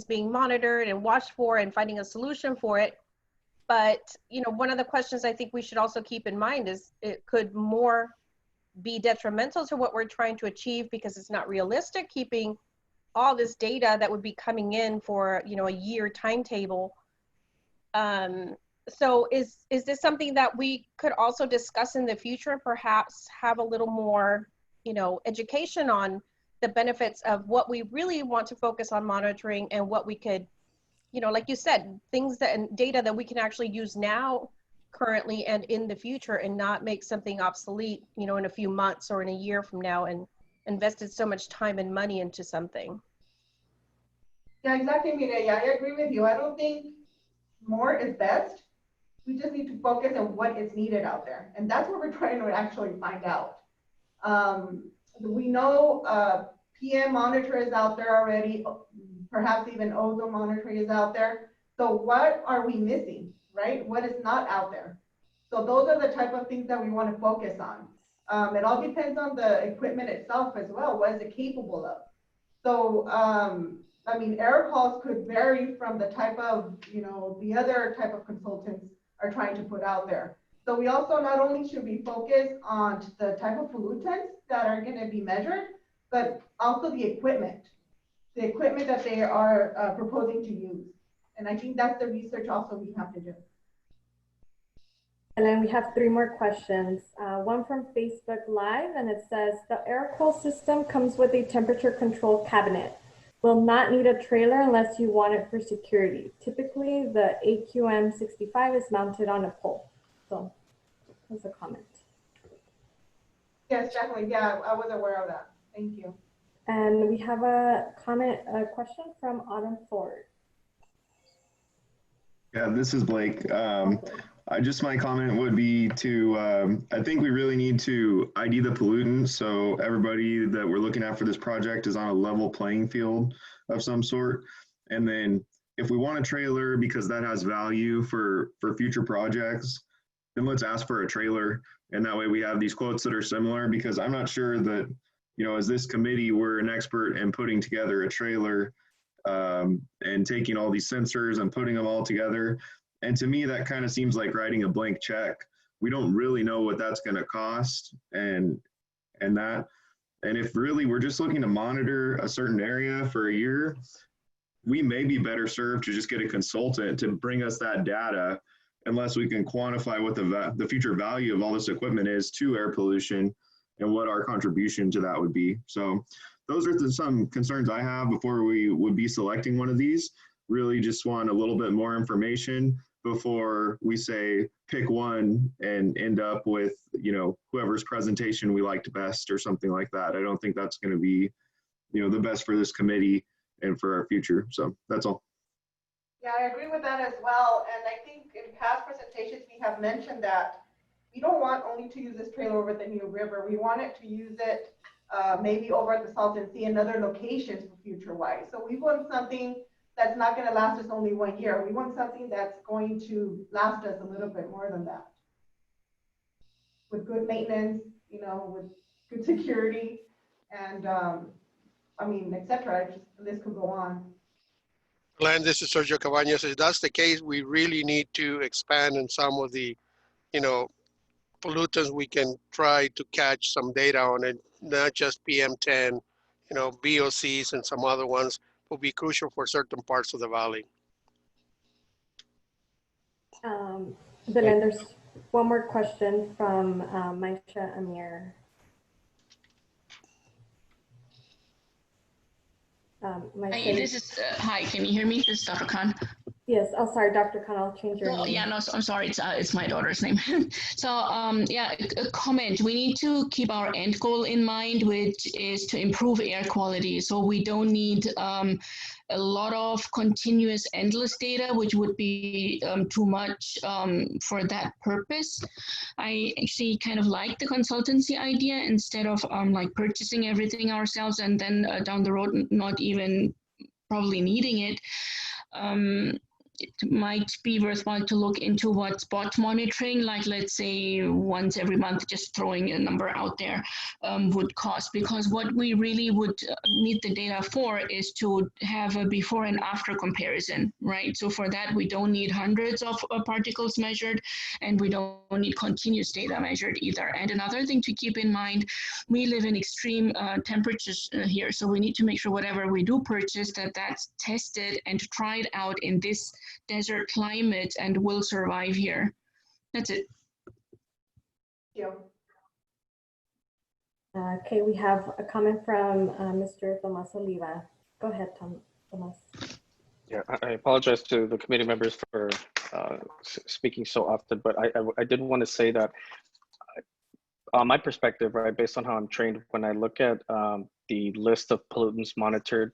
being monitored and watched for and finding a solution for it. But, one of the questions I think we should also keep in mind is it could more be detrimental to what we're trying to achieve because it's not realistic keeping all this data that would be coming in for, a year timetable. So is this something that we could also discuss in the future, perhaps have a little more, education on the benefits of what we really want to focus on monitoring and what we could, like you said, things and data that we can actually use now, currently, and in the future, and not make something obsolete, in a few months or in a year from now, and invested so much time and money into something. Yeah, exactly, Mireya. I agree with you. I don't think more is best. We just need to focus on what is needed out there. And that's what we're trying to actually find out. We know PM monitor is out there already, perhaps even ozone monitoring is out there. So what are we missing, right? What is not out there? So those are the type of things that we want to focus on. It all depends on the equipment itself as well. What is it capable of? So, air calls could vary from the type of, the other type of consultants are trying to put out there. So we also not only should be focused on the type of pollutants that are going to be measured, but also the equipment that they are proposing to use. And I think that's the research also we have to do. And then we have 3 more questions. One from Facebook Live, and it says, the air cool system comes with a temperature control cabinet. Will not need a trailer unless you want it for security. Typically, the AQM65 is mounted on a pole. So that's a comment. Yes, definitely. Yeah, I was aware of that. Thank you. And we have a question from Autumn Ford. Yeah, this is Blake. My comment would be to, I think we really need to ID the pollutants so everybody that we're looking at for this project is on a level playing field of some sort. And then if we want a trailer because that has value for future projects, then let's ask for a trailer. And that way we have these quotes that are similar, because I'm not sure that, as this committee, we're an expert in putting together a trailer and taking all these sensors and putting them all together. And to me, that kind of seems like writing a blank check. We don't really know what that's going to cost and if really we're just looking to monitor a certain area for a year, we may be better served to just get a consultant to bring us that data, unless we can quantify what the future value of all this equipment is to air pollution and what our contribution to that would be. So those are some concerns I have before we would be selecting one of these. Really just want a little bit more information before we say pick one and end up with, whoever's presentation we liked best or something like that. I don't think that's going to be, the best for this committee and for our future. So that's all. Yeah, I agree with that as well. And I think in past presentations, we have mentioned that we don't want only to use this trailer over at the New River. We want it to use it maybe over at the Salton Sea and other locations for future wise. So we want something that's not going to last us only 1 year. We want something that's going to last us a little bit more than that. With good maintenance, you know, with good security, and I mean, etc. Just the list could go on. Glenn, this is Sergio Cabañas. If that's the case, we really need to expand on some of the, you know, pollutants we can try to catch some data on it, not just PM10, you know, VOCs and some other ones will be crucial for certain parts of the valley. Then there's one more question from Maisha Amir. Hi, this is, hi, can you hear me? This is Dr. Khan. Yes, oh, sorry, Dr. Khan, I'll change your No, name. yeah, no, so I'm sorry, it's my daughter's name. So, yeah, a comment. We need to keep our end goal in mind, which is to improve air quality. So we don't need a lot of continuous, endless data, which would be too much for that purpose. I actually kind of like the consultancy idea instead of like purchasing everything ourselves and then down the road not even probably needing it. It might be worthwhile to look into what spot monitoring, like let's say once every month, just throwing a number out there, would cost. Because what we really would need the data for is to have a before and after comparison, right? So for that, we don't need hundreds of particles measured, and we don't need continuous data measured either. And another thing to keep in mind, we live in extreme temperatures here, so we need to make sure whatever we do purchase, that's tested and tried out in this desert climate and will survive here. That's it. Thank you. Okay, we have a comment from Mr. Tomas Oliva. Go ahead, Tomas. Yeah, I apologize to the committee members for speaking so often, but I did want to say that my perspective, right, based on how I'm trained, when I look at the list of pollutants monitored,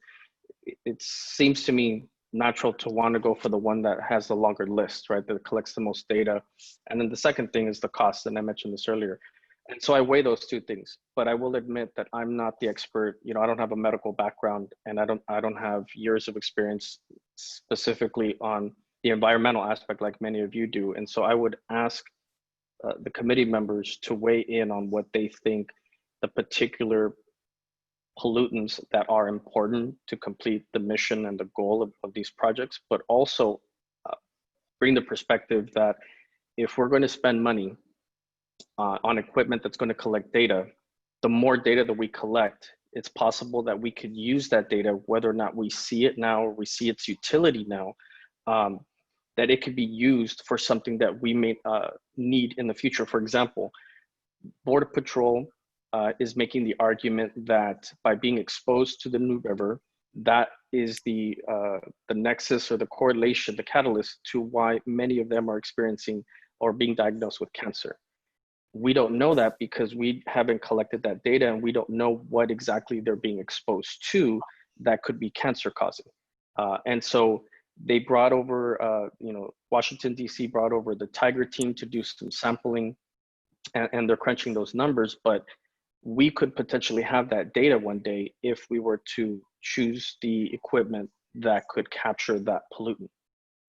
it seems to me natural to want to go for the one that has the longer list, right, that collects the most data. And then the second thing is the cost, and I mentioned this earlier. And so I weigh those two things, but I will admit that I'm not the expert. You know, I don't have a medical background, and I don't have years of experience specifically on the environmental aspect like many of you do. And so I would ask the committee members to weigh in on what they think the particular pollutants that are important to complete the mission and the goal of these projects, but also bring the perspective that if we're going to spend money on equipment that's going to collect data, the more data that we collect, it's possible that we could use that data, whether or not we see it now or we see its utility now, that it could be used for something that we may need in the future. For example, Border Patrol is making the argument that by being exposed to the New River, that is the nexus or the correlation, the catalyst to why many of them are experiencing or being diagnosed with cancer. We don't know that because we haven't collected that data, and we don't know what exactly they're being exposed to that could be cancer causing. And so they brought over, you know, Washington, D.C. brought over the Tiger team to do some sampling, and they're crunching those numbers, but we could potentially have that data one day if we were to choose the equipment that could capture that pollutant,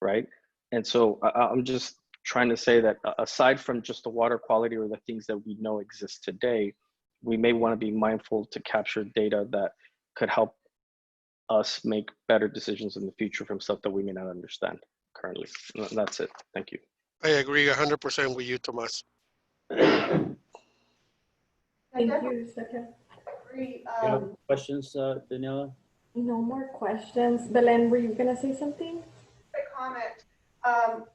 right? And so I'm just trying to say that aside from just the water quality or the things that we know exist today, we may want to be mindful to capture data that could help us make better decisions in the future from stuff that we may not understand currently. That's it. Thank you. I agree 100% with you, Tomas. Thank you, Secretary. Agree. You have questions, Daniela? No more questions. Belen, were you going to say something? Quick comment.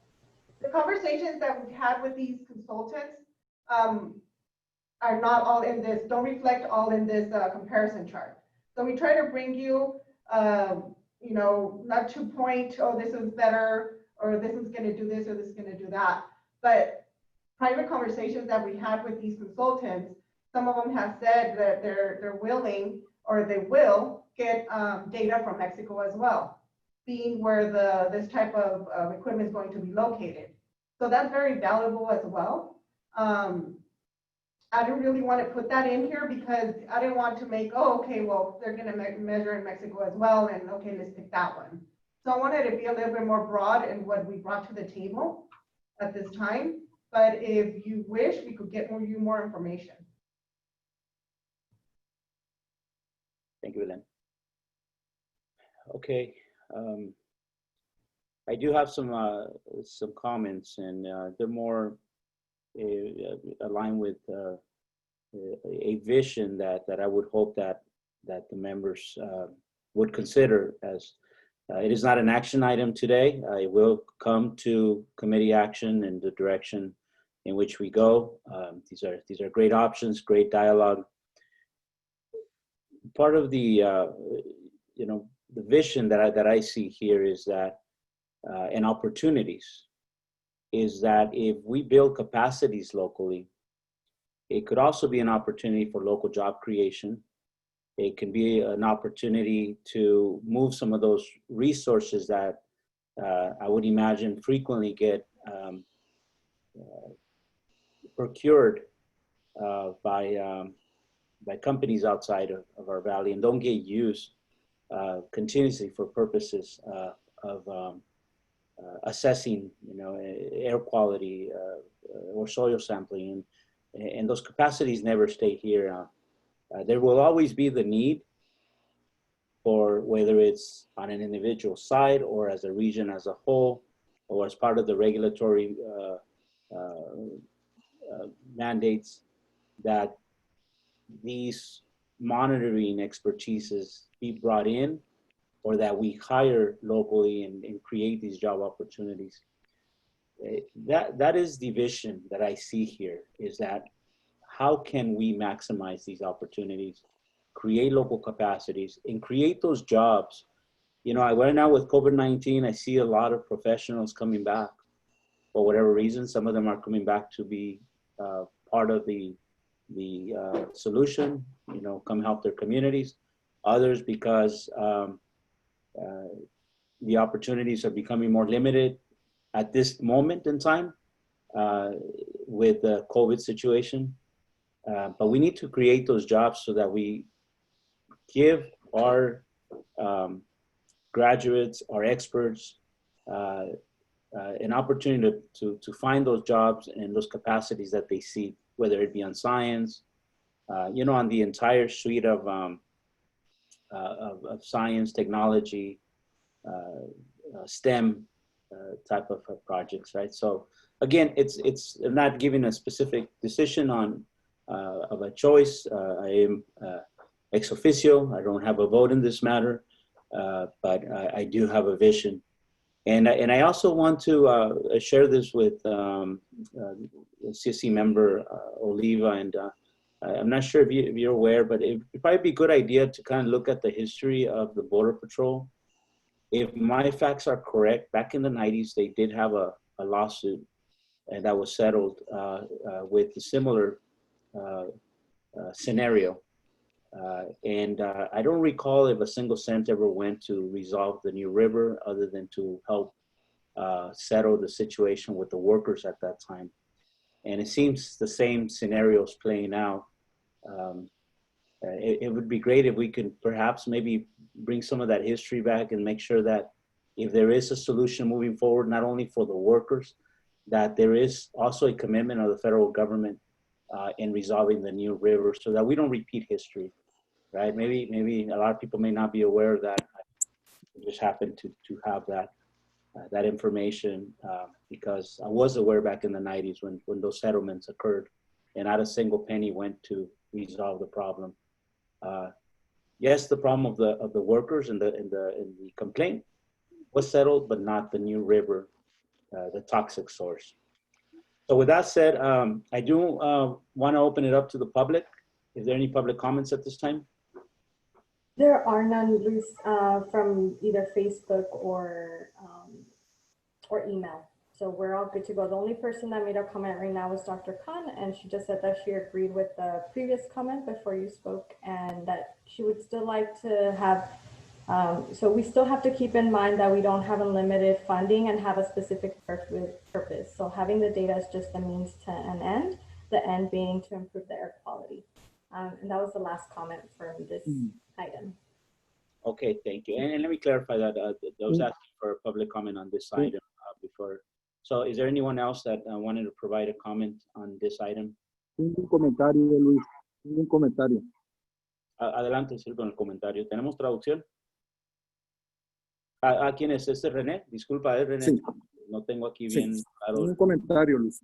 The conversations that we've had with these consultants are not all in this, don't reflect all in this comparison chart. So we try to bring you, you know, not to point, oh, this is better, or this is going to do this, or this is going to do that. But private conversations that we had with these consultants, some of them have said that they're willing, or they will get data from Mexico as well, being where this type of equipment is going to be located. So that's very valuable as well. I didn't really want to put that in here because I didn't want to make, oh, okay, well, they're going to measure in Mexico as well, and okay, let's pick that one. So I wanted to be a little bit more broad in what we brought to the table at this time. But if you wish, we could get you more information. Thank you, Ellen. Okay. I do have some comments, and they're more aligned with a vision that I would hope that the members would consider. As it is not an action item today, it will come to committee action in the direction in which we go. These are great options, great dialogue. Part of the the vision that I see here is that and opportunities is that if we build capacities locally, it could also be an opportunity for local job creation. It can be an opportunity to move some of those resources that I would imagine frequently get procured by companies outside of our valley and don't get used continuously for purposes of assessing, air quality or soil sampling, and those capacities never stay here. There will always be the need for, whether it's on an individual site or as a region as a whole, or as part of the regulatory mandates, that these monitoring expertises be brought in, or that we hire locally and create these job opportunities. That is the vision that I see here, is that how can we maximize these opportunities, create local capacities, and create those jobs. Right now with COVID-19, I see a lot of professionals coming back for whatever reason. Some of them are coming back to be part of the solution, come help their communities. Others because the opportunities are becoming more limited at this moment in time with the COVID situation. But we need to create those jobs so that we give our graduates, our experts, an opportunity to find those jobs and those capacities that they see, whether it be on science, on the entire suite of science, technology, STEM type of projects, right? So again, it's not giving a specific decision on of a choice. I am ex officio. I don't have a vote in this matter, but I do have a vision. And I also want to share this with CSC member Oliva, and I'm not sure if you're aware, but it'd probably be a good idea to kind of look at the history of the Border Patrol. If my facts are correct, back in the 90s, they did have a lawsuit, and that was settled with a similar scenario. And I don't recall if a single cent ever went to resolve the New River, other than to help settle the situation with the workers at that time. And it seems the same scenario is playing out. It would be great if we could perhaps maybe bring some of that history back and make sure that if there is a solution moving forward, not only for the workers, that there is also a commitment of the federal government in resolving the New River, so that we don't repeat history, right? Maybe a lot of people may not be aware of that. I just happened to have that information because I was aware back in the 90s when those settlements occurred, and not a single penny went to resolve the problem. Yes, the problem of the workers and the complaint was settled, but not the New River, the toxic source. So with that said, I do want to open it up to the public. Is there any public comments at this time? There are none, Luis, from either Facebook or email. So we're all good to go. The only person that made a comment right now was Dr. Khan, and she just said that she agreed with the previous comment before you spoke, and that she would still like to have, so we still have to keep in mind that we don't have unlimited funding and have a specific purpose. So having the data is just a means to an end. the end being to improve the air quality. And that was the last comment from this item. Okay, thank you. And let me clarify that I was asking for a public comment on this item before. So is there anyone else that wanted to provide a comment on this item? Un comentario, Luis. Un comentario. Adelante, sir, con el comentario. ¿Tenemos traducción? ¿Quién es? ¿Este René? Disculpa, René. Sí. No tengo aquí Sí. bien claro. Un comentario, Luis.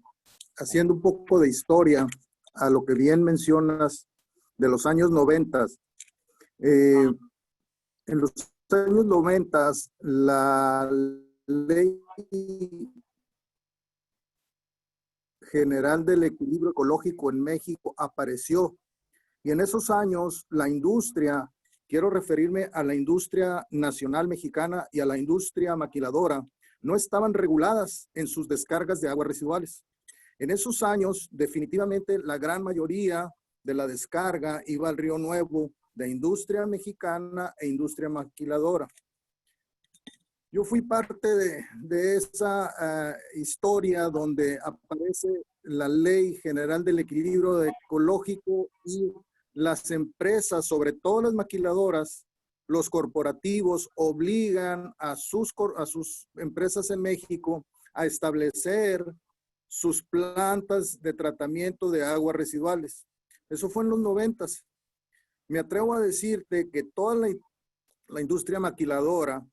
Haciendo un poco de historia a lo que bien mencionas de los años 90. En los años 90, la Ley General del Equilibrio Ecológico en México apareció. Y en esos años, la industria, quiero referirme a la industria nacional mexicana y a la industria maquiladora, no estaban reguladas en sus descargas de aguas residuales. En esos años, definitivamente, la gran mayoría de la descarga iba al Río Nuevo de industria mexicana e industria maquiladora. Yo fui parte de esa historia donde aparece la Ley General del Equilibrio Ecológico y las empresas, sobre todo las maquiladoras, los corporativos, obligan a sus empresas en México a establecer sus plantas de tratamiento de aguas residuales. Eso fue en los 90. Me atrevo a decirte que toda la industria maquiladora,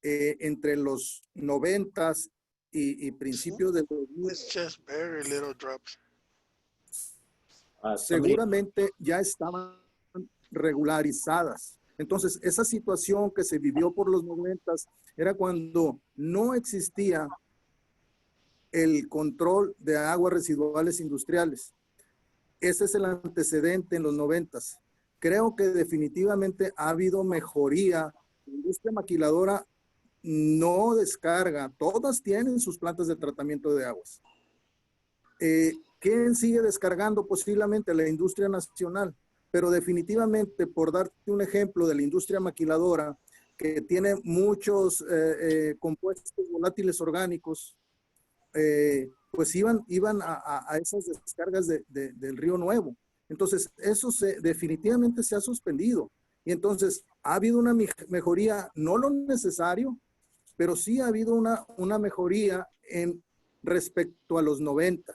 entre los 90 y principios de 2000, seguramente ya estaban regularizadas. Entonces, esa situación que se vivió por los 90 era cuando no existía el control de aguas residuales industriales. Ese es el antecedente en los 90. Creo que definitivamente ha habido mejoría. La industria maquiladora no descarga, todas tienen sus plantas de tratamiento de aguas. ¿Quién sigue descargando? Posiblemente la industria nacional, pero definitivamente, por darte un ejemplo de la industria maquiladora, que tiene muchos compuestos volátiles orgánicos, pues iban a esas descargas del Río Nuevo. Entonces, eso definitivamente se ha suspendido. Y entonces, ha habido una mejoría, no lo necesario, pero sí ha habido una mejoría respecto a los 90,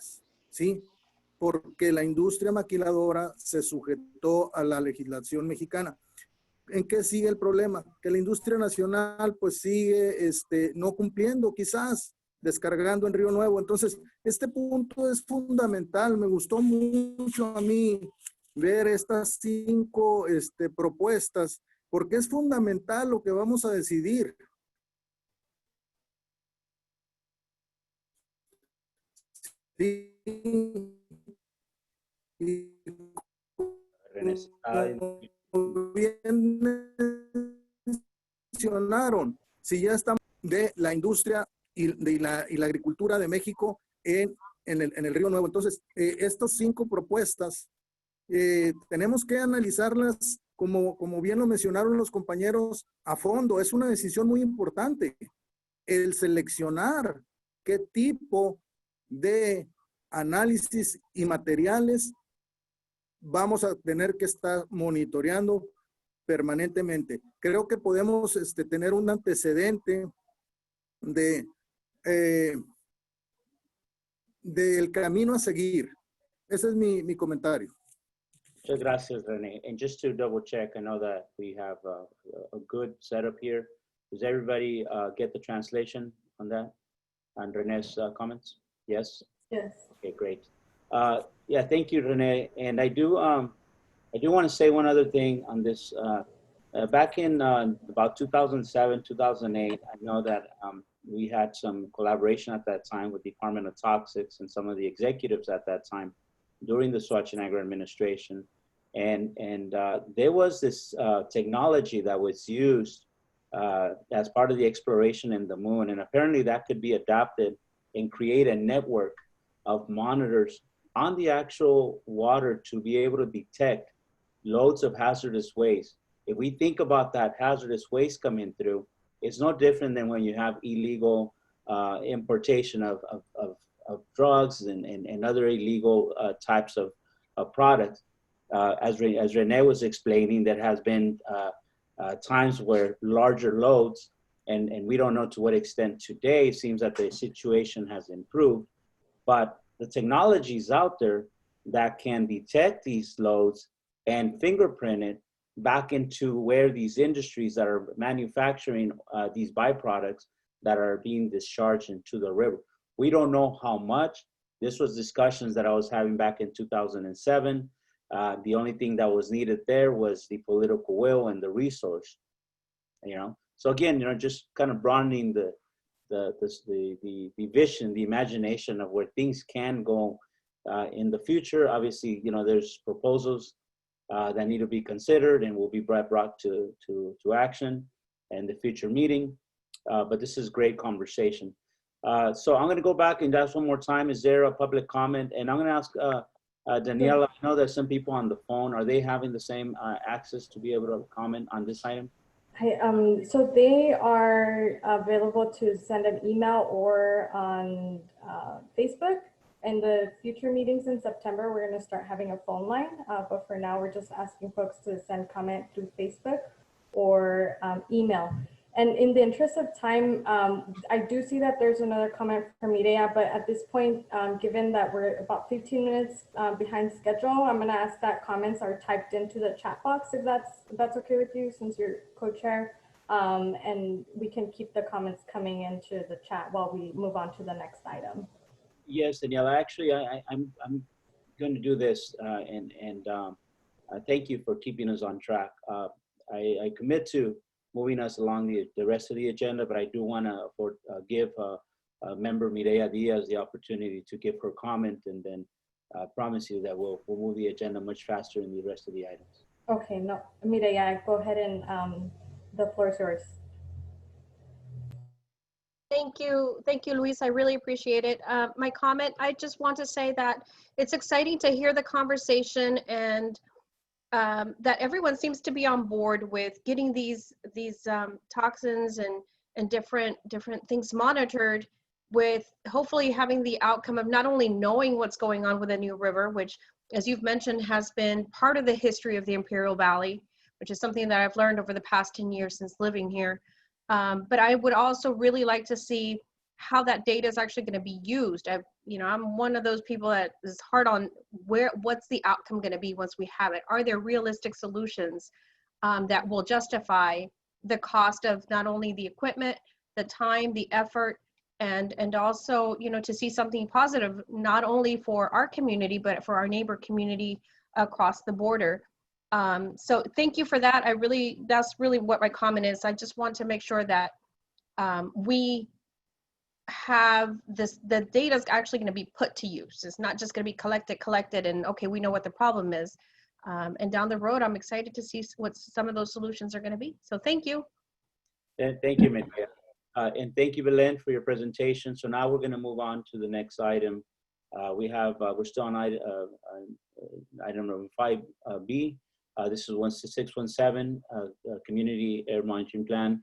¿sí? Porque la industria maquiladora se sujetó a la legislación mexicana. ¿En qué sigue el problema? Que la industria nacional pues sigue no cumpliendo, quizás descargando en Río Nuevo. Entonces, este punto es fundamental. Me gustó mucho a mí ver estas 5 propuestas, porque es fundamental lo que vamos a decidir. Sí. Bien mencionaron, si ya estamos de la industria y la agricultura de México en el Río Nuevo. Entonces, estas 5 propuestas tenemos que analizarlas como bien lo mencionaron los compañeros a fondo. Es una decisión muy importante el seleccionar qué tipo de análisis y materiales vamos a tener que estar monitoreando permanentemente. Creo que podemos tener un antecedente del camino a seguir. Ese es mi comentario. Muchas gracias, René. And just to double check, I know that we have a good setup here. Does everybody get the translation on that? On René's comments? Yes? Yes. Okay, great. Yeah, thank you, René. And I do want to say one other thing on this. Back in about 2007, 2008, I know that we had some collaboration at that time with the Department of Toxics and some of the executives at that time during the Schwarzenegger administration. And there was this technology that was used as part of the exploration in the moon. And apparently that could be adapted and create a network of monitors on the actual water to be able to detect loads of hazardous waste. If we think about that hazardous waste coming through, it's no different than when you have illegal importation of drugs and other illegal types of products. As Renee was explaining, there has been times where larger loads, and we don't know to what extent today. It seems that the situation has improved, but the technology is out there that can detect these loads and fingerprint it back into where these industries that are manufacturing these byproducts that are being discharged into the river. We don't know how much. This was discussions that I was having back in 2007. The only thing that was needed there was the political will and the resource, you know. So again, you know, just kind of broadening the vision, the imagination of where things can go in the future. Obviously, you know, there's proposals that need to be considered and will be brought to action in the future meeting. But this is great conversation. So I'm going to go back and ask one more time. Is there a public comment? And I'm going to ask Daniela. I know there's some people on the phone. Are they having the same access to be able to comment on this item? Hi, so they are available to send an email or on Facebook. In the future meetings in September, we're going to start having a phone line, but for now, we're just asking folks to send comment through Facebook or email. And in the interest of time, I do see that there's another comment from Mireya, but at this point, given that we're about 15 minutes behind schedule, I'm going to ask that comments are typed into the chat box, if that's okay with you, since you're co-chair, and we can keep the comments coming into the chat while we move on to the next item. Yes, Daniela. Actually, I'm going to do this, and thank you for keeping us on track. I commit to moving us along the rest of the agenda, but I do want to give member Mireya Diaz the opportunity to give her comment, and then promise you that we'll move the agenda much faster in the rest of the items. Okay, no, Mireya, go ahead and the floor is yours. Thank you, Luis. I really appreciate it. My comment, I just want to say that it's exciting to hear the conversation and that everyone seems to be on board with getting these toxins and different things monitored, with hopefully having the outcome of not only knowing what's going on with the New River, which, as you've mentioned, has been part of the history of the Imperial Valley, which is something that I've learned over the past 10 years since living here. But I would also really like to see how that data is actually going to be used. I'm one of those people that is hard on what's the outcome going to be once we have it. Are there realistic solutions that will justify the cost of not only the equipment, the time, the effort, and also, you know, to see something positive, not only for our community, but for our neighbor community across the border. So thank you for that. That's really what my comment is. I just want to make sure that we have the data is actually going to be put to use. It's not just going to be collected, and okay, we know what the problem is. And down the road, I'm excited to see what some of those solutions are going to be. So thank you. Thank you, Mireya. And thank you, Belen, for your presentation. So now we're going to move on to the next item. We're still on item number 5B. This is 16617, Community Air Monitoring Plan.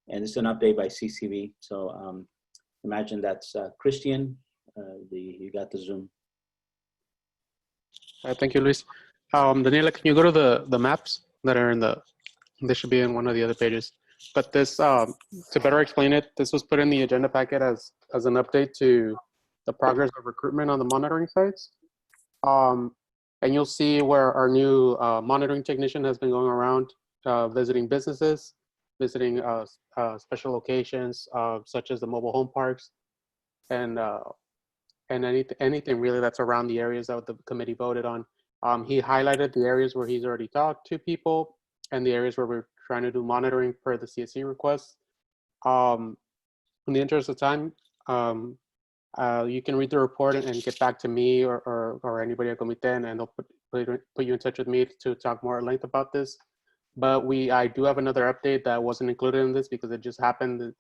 And this is an update by CCV. So imagine that's Christian. You got the Zoom. Thank you, Luis. Daniela, can you go to the maps that are they should be in one of the other pages. But this, to better explain it, this was put in the agenda packet as an update to the progress of recruitment on the monitoring sites. And you'll see where our new monitoring technician has been going around visiting businesses, visiting special locations such as the mobile home parks, and anything really that's around the areas that the committee voted on. He highlighted the areas where he's already talked to people and the areas where we're trying to do monitoring per the CSC requests. In the interest of time, you can read the report and get back to me or anybody at Comité, and they'll put you in touch with me to talk more at length about this. But I do have another update that wasn't included in this because it just happened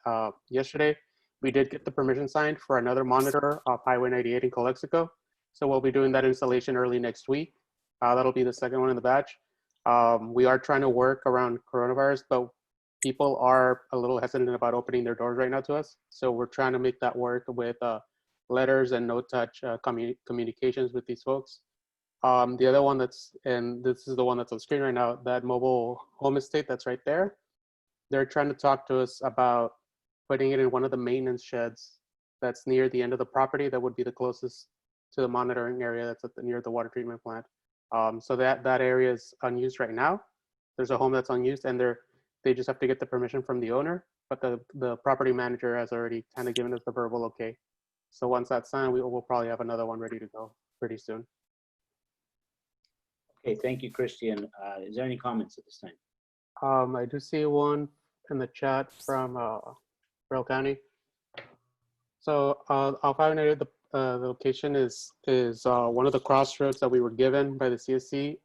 yesterday. We did get the permission signed for another monitor of Highway 98 in Calexico. So we'll be doing that installation early next week. That'll be the second one in the batch. We are trying to work around coronavirus, but people are a little hesitant about opening their doors right now to us. So we're trying to make that work with letters and no touch communications with these folks. The other one and this is the one that's on screen right now, that mobile home estate that's right there. They're trying to talk to us about putting it in one of the maintenance sheds that's near the end of the property that would be the closest to the monitoring area that's near the water treatment plant. So that area is unused right now. There's a home that's unused, and they just have to get the permission from the owner, but the property manager has already kind of given us the verbal okay. So once that's signed, we'll probably have another one ready to go pretty soon. Okay, thank you, Christian. Is there any comments at this time? I do see one in the chat from Carroll County. So I'll find out the location is one of the crossroads that we were given by the CSC.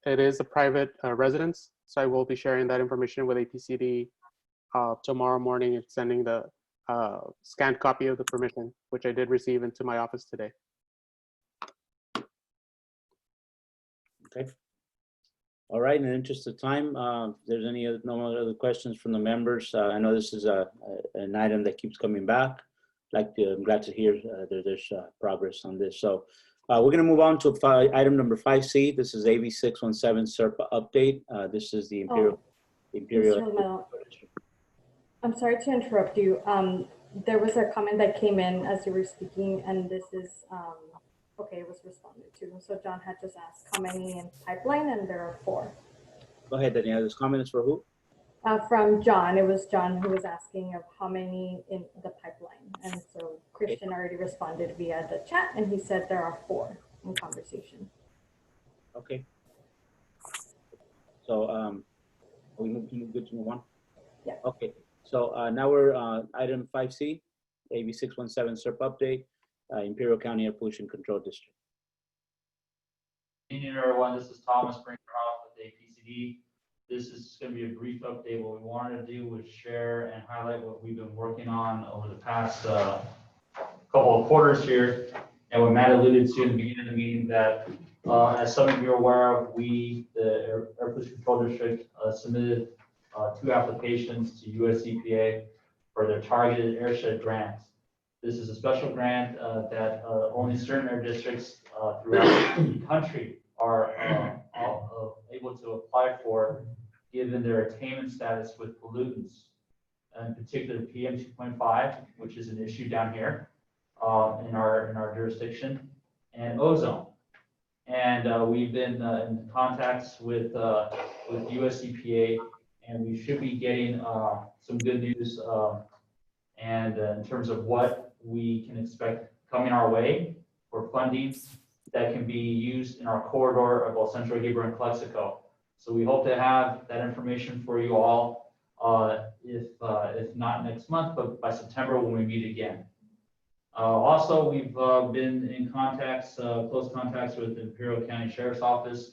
It is a private residence, so I will be sharing that information with APCD tomorrow morning and sending the scanned copy of the permission, which I did receive into my office today. Okay. All right, in the interest of time, if there's no other questions from the members, I know this is an item that keeps coming back. I'm glad to hear there's progress on this. So we're going to move on to item number 5C. This is AB 617 SERPA update. This is the Imperial. Mr. Romero, I'm sorry to interrupt you. There was a comment that came in as you were speaking, and this is okay. It was responded to. So John had just asked how many in pipeline, and there are 4. Go ahead, Daniela. This comment is for who? From John. It was John who was asking of how many in the pipeline. And so Christian already responded via the chat, and he said there are 4 in conversation. Okay. So are we good to move on? Yeah. Okay. So now we're item 5C, AB 617 SERP update, Imperial County Air Pollution Control District. Good evening, everyone. This is Thomas Brinkerhoff with APCD. This is going to be a brief update. What we wanted to do was share and highlight what we've been working on over the past couple of quarters here. And what Matt alluded to in the beginning of the meeting, that as some of you are aware of, we, the Air Pollution Control District, submitted 2 applications to US EPA for their targeted airshed grants. This is a special grant that only certain air districts throughout the country are able to apply for, given their attainment status with pollutants, in particular PM 2.5, which is an issue down here in our jurisdiction, and ozone. And we've been in contacts with US EPA, and we should be getting some good news and in terms of what we can expect coming our way for funding that can be used in our corridor of El Centro, Heber, and Calexico. So we hope to have that information for you all, if not next month, but by September when we meet again. Also, we've been in close contacts with the Imperial County Sheriff's Office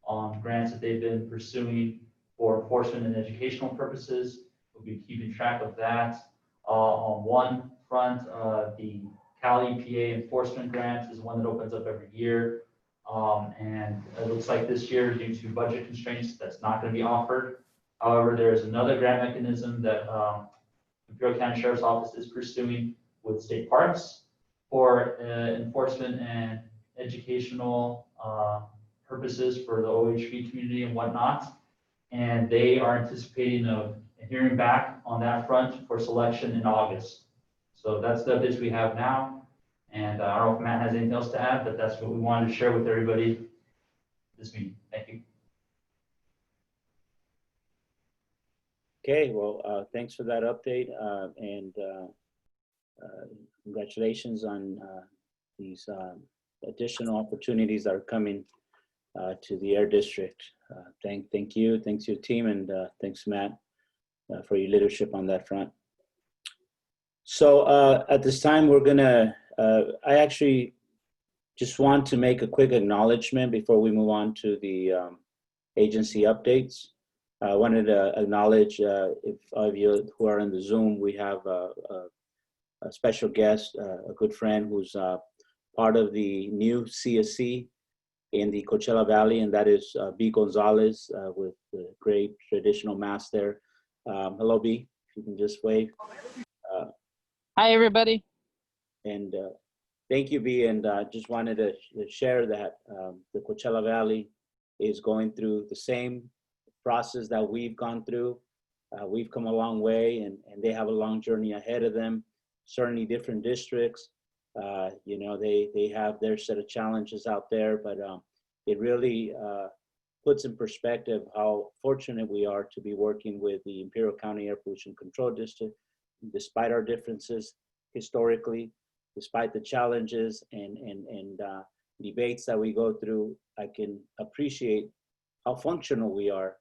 on grants that they've been pursuing for enforcement and educational purposes. We'll be keeping track of that. On one front, the Cal EPA enforcement grant is one that opens up every year. And it looks like this year, due to budget constraints, that's not going to be offered. However, there's another grant mechanism that Imperial County Sheriff's Office is pursuing with state parks for enforcement and educational purposes for the OHV community and whatnot. And they are anticipating of hearing back on that front for selection in August. So that's the updates we have now. And I don't know if Matt has anything else to add, but that's what we wanted to share with everybody this meeting. Thank you. Okay, well, thanks for that update, and congratulations on these additional opportunities that are coming to the Air District. Thank you, thanks to your team, and thanks, Matt, for your leadership on that front. So at this time, we're gonna, I actually just want to make a quick acknowledgement before we move on to the agency updates. I wanted to acknowledge, if all of you who are in the Zoom, we have a special guest, a good friend who's part of the new CSC in the Coachella Valley, and that is B. Gonzalez with the great traditional mass there. Hello, B, if you can just wave. Hi, everybody. And thank you, B. And just wanted to share that the Coachella Valley is going through the same process that we've gone through. We've come a long way, and they have a long journey ahead of them. Certainly different districts, you know, they have their set of challenges out there, but it really puts in perspective how fortunate we are to be working with the Imperial County Air Pollution Control District, despite our differences historically, despite the challenges and debates that we go through. I can appreciate how functional we are,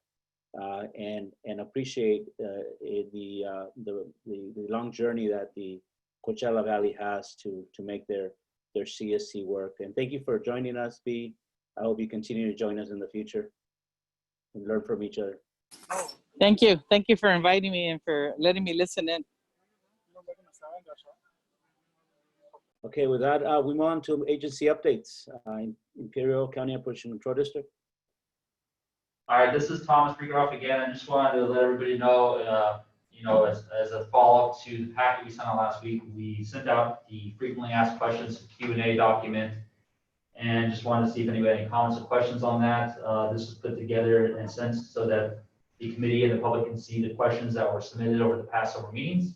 and appreciate the long journey that the Coachella Valley has to make their CSC work. And thank you for joining us, B. I hope you continue to join us in the future and learn from each other. Thank you. Thank you for inviting me and for letting me listen in. Okay, with that, we move on to agency updates. Imperial County Air Pollution Control District. All right, this is Thomas Breekoff again. I just wanted to let everybody know, you know, as a follow-up to the packet we sent out last week, we sent out the frequently asked questions Q&A document, and just wanted to see if anybody had any comments or questions on that. This was put together and sent so that the committee and the public can see the questions that were submitted over the past several meetings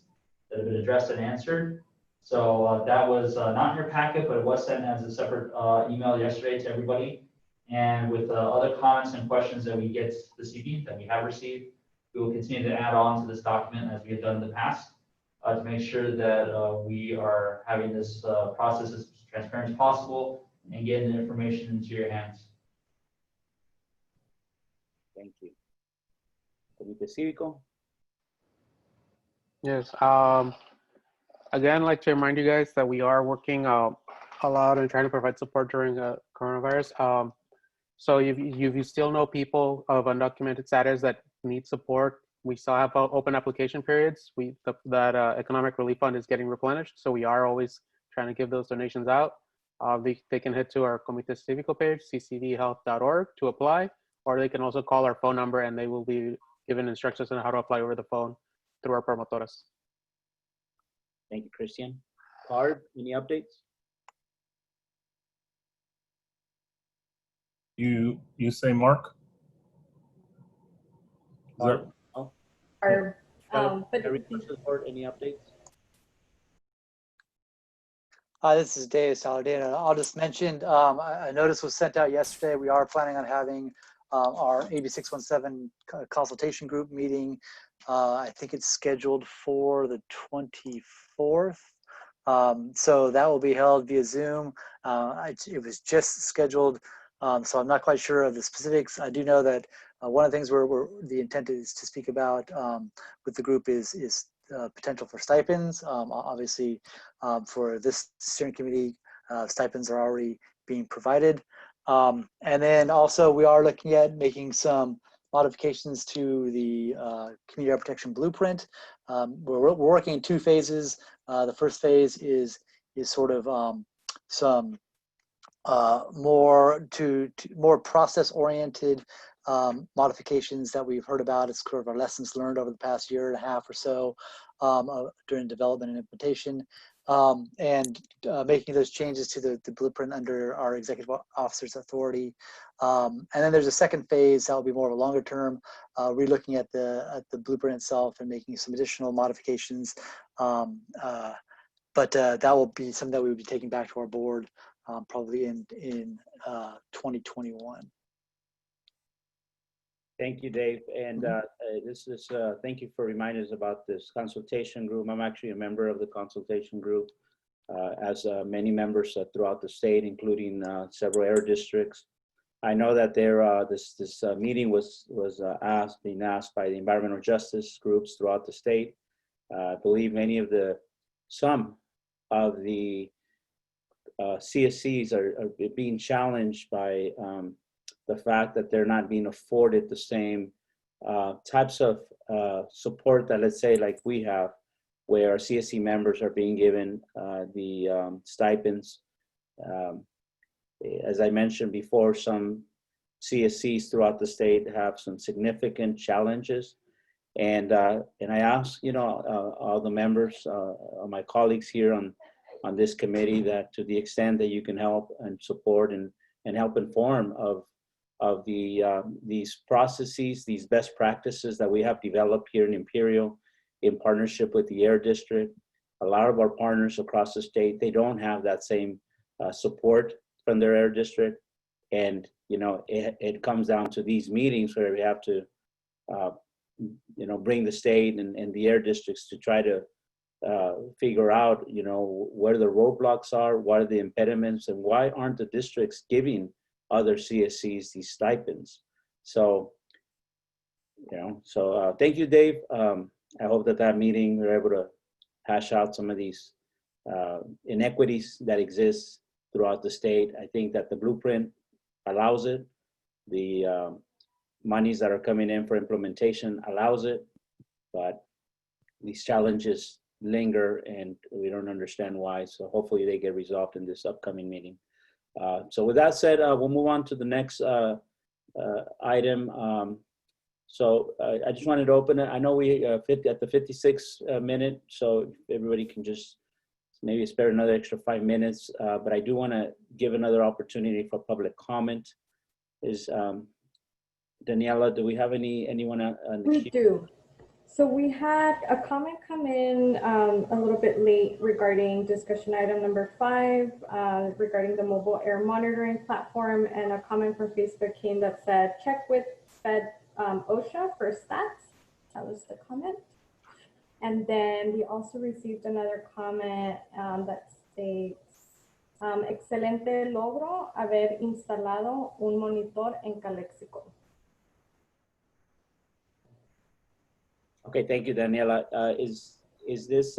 that have been addressed and answered. So that was not in your packet, but it was sent as a separate email yesterday to everybody. And with other comments and questions that we get this evening that we have received, we will continue to add on to this document as we have done in the past to make sure that we are having this process as transparent as possible and getting the information into your hands. Thank you. Comité Cívico. Yes. Again, I'd like to remind you guys that we are working a lot and trying to provide support during coronavirus. So if you still know people of undocumented status that need support, we still have open application periods. That economic relief fund is getting replenished, so we are always trying to give those donations out. They can head to our Comité Cívico page, ccdhealth.org, to apply, or they can also call our phone number and they will be given instructions on how to apply over the phone through our promotoras. Thank you, Christian. Card, any updates? You say Mark? Card, no? But support, any updates? This is Dave Saladino. I'll just mention, a notice was sent out yesterday. We are planning on having our AB 617 consultation group meeting. I think it's scheduled for the 24th. So that will be held via Zoom. It was just scheduled, so I'm not quite sure of the specifics. I do know that one of the things the intent is to speak about with the group is potential for stipends. Obviously, for this steering committee, stipends are already being provided. And then also we are looking at making some modifications to the Community Air Protection Blueprint. We're working in two phases. The first phase is sort of some more process-oriented modifications that we've heard about. It's sort of our lessons learned over the past year and a half or so during development and implementation, and making those changes to the blueprint under our executive officer's authority. And then there's a second phase that will be more of a longer term, relooking at the blueprint itself and making some additional modifications. But that will be something that we will be taking back to our board probably in 2021. Thank you, Dave. And this is, thank you for reminding us about this consultation group. I'm actually a member of the consultation group, as many members throughout the state, including several air districts. I know that this meeting was being asked by the environmental justice groups throughout the state. I believe some of the CSCs are being challenged by the fact that they're not being afforded the same types of support that, let's say, like we have, where our CSC members are being given the stipends. As I mentioned before, some CSCs throughout the state have some significant challenges. And I ask, all the members, my colleagues here on on this committee that to the extent that you can help and support and help inform of these processes, these best practices that we have developed here in Imperial in partnership with the Air District. A lot of our partners across the state, they don't have that same support from their Air District. And, you know, it comes down to these meetings where we have to, you know, bring the state and the Air Districts to try to figure out, you know, where the roadblocks are, what are the impediments, and why aren't the districts giving other CSCs these stipends? So, you know, so thank you, Dave. I hope that meeting we're able to hash out some of these inequities that exist throughout the state. I think that the blueprint allows it. The monies that are coming in for implementation allows it, but these challenges linger and we don't understand why. So hopefully they get resolved in this upcoming meeting. So with that said, we'll move on to the next item. So I just wanted to open it. I know we fit at the 56 minute, so everybody can just maybe spare another extra 5 minutes, but I do want to give another opportunity for public comment. Is Daniela, do we have anyone on the queue? We do. So we had a comment come in a little bit late regarding discussion item number 5, regarding the mobile air monitoring platform, and a comment from Facebook came that said, check with Fed OSHA for stats. That was the comment. And then we also received another comment that states, excelente logro haber instalado un monitor en Calexico. Okay, thank you, Daniela. Is this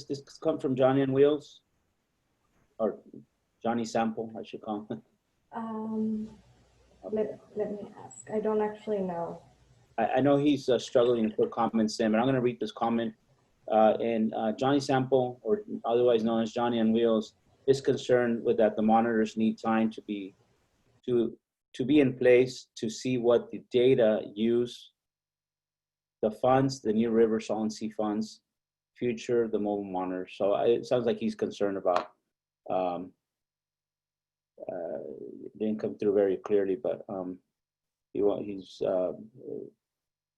this come from Johnny on Wheels or Johnny Sample? I should call him. Let me ask. I don't actually know. I know he's struggling to put comments in, but I'm going to read this comment. And Johnny Sample, or otherwise known as Johnny on Wheels, is concerned with that the monitors need time to be in place to see what the data use, the funds, the New River Solid Sea funds, future the mobile monitors. So it sounds like he's concerned about. Didn't come through very clearly, but he's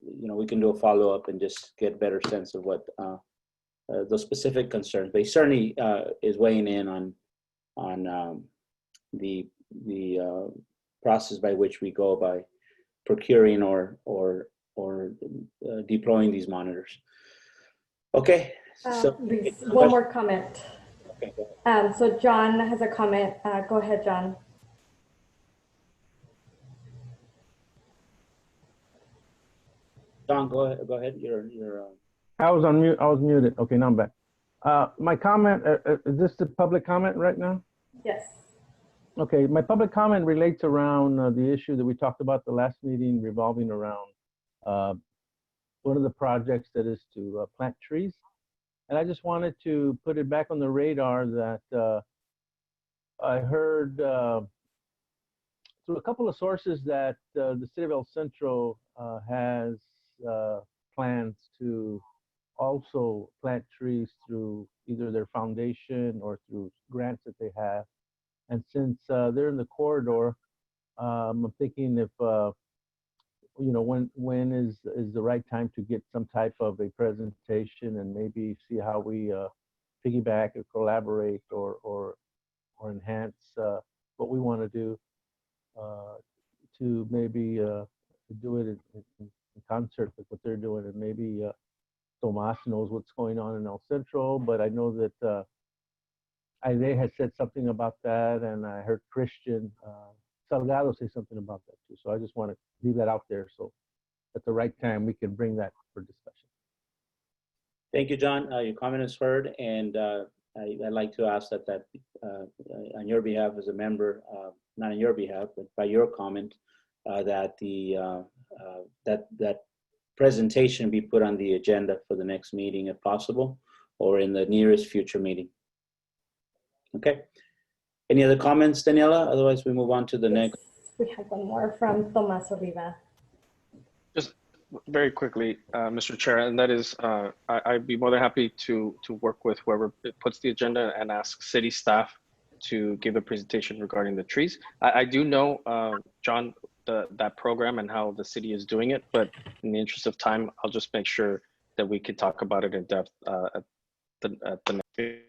you know, we can do a follow up and just get a better sense of what those specific concerns. But he certainly is weighing in on the process by which we go by procuring or deploying these monitors. Okay. So one more comment. Okay, go ahead. So John has a comment. Go ahead, John. John, go ahead. You're I was on mute. I was muted. Okay, now I'm back. My comment, is this the public comment right now? Yes. Okay, my public comment relates around the issue that we talked about the last meeting revolving around one of the projects that is to plant trees. And I just wanted to put it back on the radar that I heard through a couple of sources that the city of El Centro has plans to also plant trees through either their foundation or through grants that they have. And since they're in the corridor, I'm thinking if, you know, when is the right time to get some type of a presentation and maybe see how we piggyback or collaborate or enhance what we want to do to maybe do it in concert with what they're doing. And maybe Tomas knows what's going on in El Centro, but I know that Aide has said something about that, and I heard Christian Salgado say something about that too. So I just want to leave that out there so at the right time we can bring that for discussion. Thank you, John. Your comment is heard, and I'd like to ask that on your behalf as a member, not on your behalf, but by your comment, that that presentation be put on the agenda for the next meeting if possible, or in the nearest future meeting. Okay. Any other comments, Daniela? Otherwise, we move on to the next. We have one more from Tomas Oliva. Very quickly, Mr. Chair, and that is, I'd be more than happy to work with whoever puts the agenda and ask city staff to give a presentation regarding the trees. I do know, John, that program and how the city is doing it, but in the interest of time, I'll just make sure that we could talk about it in depth at the next meeting.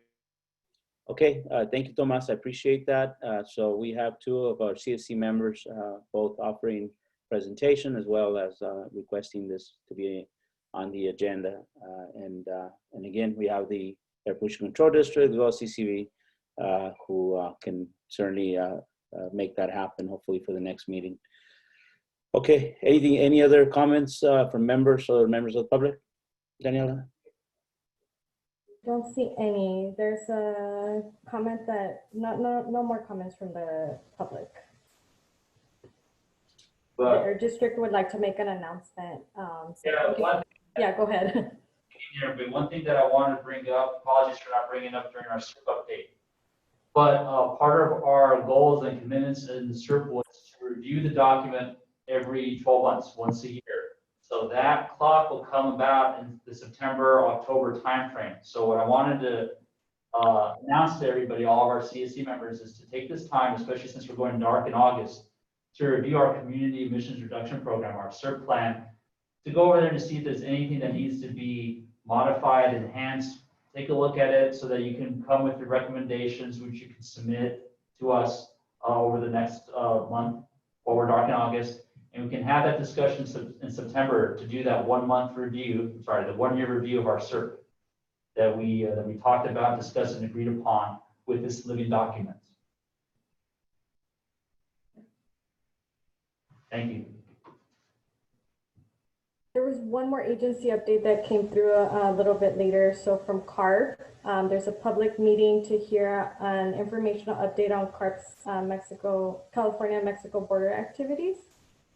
Okay, thank you, Tomas. I appreciate that. So we have two of our CSC members, both offering presentation as well as requesting this to be on the agenda. And again, we have the Air Pollution Control District as well as CCV, who can certainly make that happen, hopefully for the next meeting. Okay, any other comments from members or members of the public? Daniela? Don't see any. There's a comment that no more comments from the public. Our district would like to make an announcement. Yeah, go ahead. Here, but one thing that I wanted to bring up, apologies for not bringing it up during our SERP update, but part of our goals and commitments in the SERP was to review the document every 12 months, once a year. So that clock will come about in the September, October timeframe. So what I wanted to announce to everybody, all of our CSC members, is to take this time, especially since we're going dark in August, to review our community emissions reduction program, our SERP plan, to go over there to see if there's anything that needs to be modified, enhanced. Take a look at it so that you can come with your recommendations, which you can submit to us over the next month while we're dark in August. And we can have that discussion in September to do that 1 month review, sorry, the 1 year review of our SERP that we talked about, discussed, and agreed upon with this living document. Thank you. There was one more agency update that came through a little bit later. So from CARB, there's a public meeting to hear an informational update on CARB's California-Mexico border activities.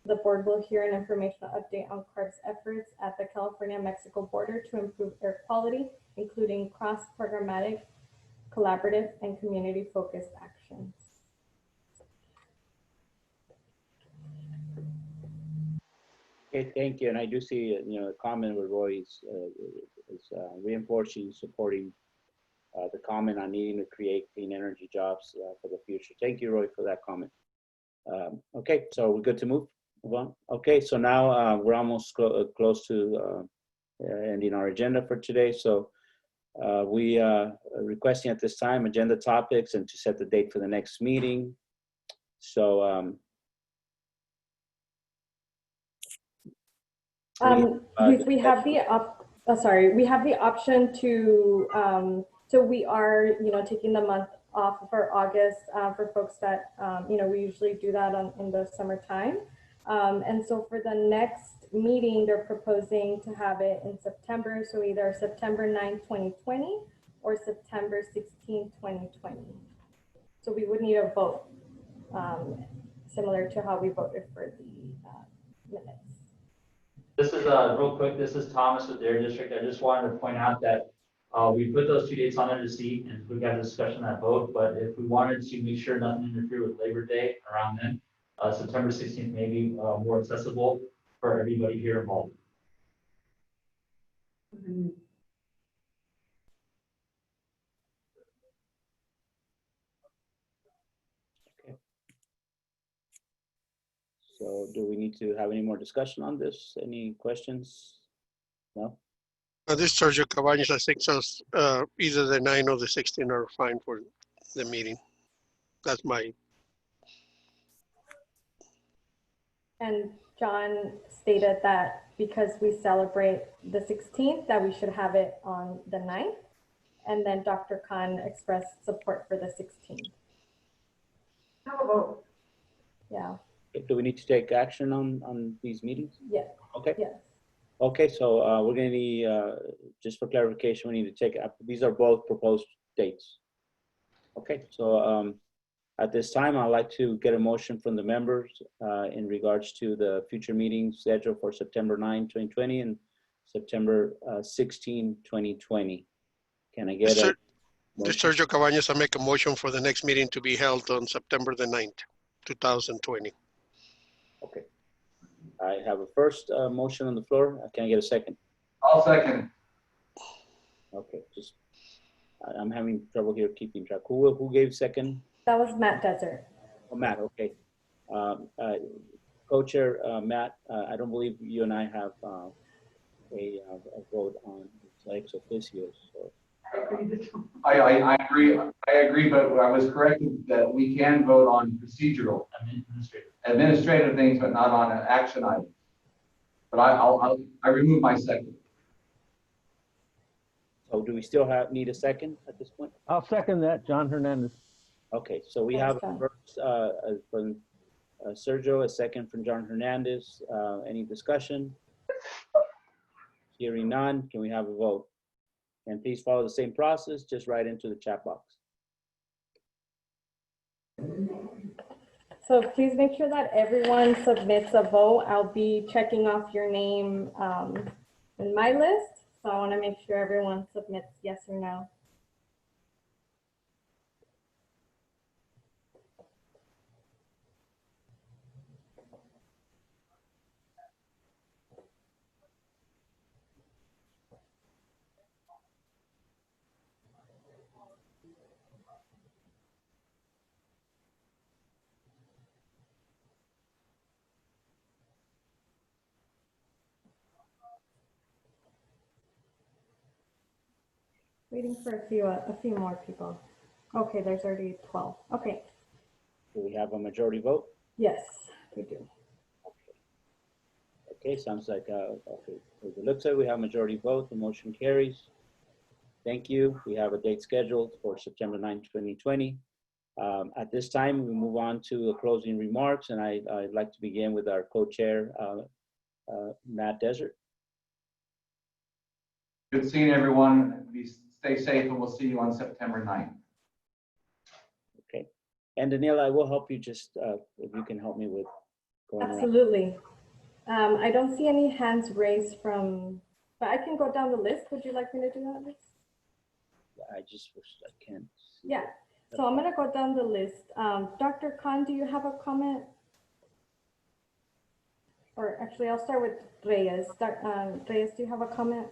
The board will hear an informational update on CARB's efforts at the California-Mexico border to improve air quality, including cross-programmatic, collaborative, and community-focused actions. Okay, thank you. And I do see, a comment where Roy is reinforcing, supporting the comment on needing to create clean energy jobs for the future. Thank you, Roy, for that comment. Okay, so we're good to move on. Okay, so now we're almost close to ending our agenda for today. So we are requesting at this time agenda topics and to set the date for the next meeting. So we have the option to so we are taking the month off for August for folks that we usually do that in the summertime, and so for the next meeting they're proposing to have it in September, so either September 9, 2020 or September 16, 2020. So we would need a vote similar to how we voted for the minutes. This is real quick. This is Thomas with the Air District. I just wanted to point out that we put those 2 dates on there to see, and we got a discussion on that vote. But if we wanted to make sure nothing interfered with Labor Day around then, September 16th may be more accessible for everybody here involved. Mm-hmm. So do we need to have any more discussion on this? Any questions? No? This is Sergio Cabañas. I think so. Either the 9 or the 16 are fine for the meeting. That's my. And John stated that because we celebrate the 16th, that we should have it on the 9th. And then Dr. Khan expressed support for the 16th. How about? Yeah. Do we need to take action on these meetings? Yes. Okay. Yes. Okay, so we're going to need, just for clarification, we need to take, these are both proposed dates. Okay, so at this time, I'd like to get a motion from the members in regards to the future meetings scheduled for September 9, 2020 and September 16, 2020. Can I get a motion? Sergio Cabañas, I make a motion for the next meeting to be held on September the 9th, 2020. Okay. I have a first motion on the floor. Can I get a second? I'll second. Okay, I'm having trouble here keeping track. Who gave second? That was Matt Desert. Oh, Matt, okay. Co-chair Matt, I don't believe you and I have a vote on ex officio. So. I agree, but I was corrected that we can vote on procedural, administrative things, but not on an action item. But I remove my second. So do we still need a second at this point? I'll second that, John Hernandez. Okay, so we have a first from Sergio, a second from John Hernandez. Any discussion? Hearing none, can we have a vote? And please follow the same process, just write into the chat box. So please make sure that everyone submits a vote. I'll be checking off your name in my list. So I want to make sure everyone submits yes or no. Waiting for a few more people. Okay, there's already 12. Okay. Do we have a majority vote? Yes, we do. Okay, sounds like, okay, it looks like we have majority vote, the motion carries. Thank you. We have a date scheduled for September 9, 2020. At this time, we move on to the closing remarks, and I'd like to begin with our co-chair, Matt Desert. Good seeing everyone. Stay safe, and we'll see you on September 9th. Okay. And Daniela, I will help you just, if you can help me with going around. Absolutely. I don't see any hands raised from, but I can go down the list. Would you like me to do that, Liz? I just wish I can. Yeah. So I'm going to go down the list. Dr. Khan, do you have a comment? Or actually, I'll start with Reyes. Reyes, do you have a comment?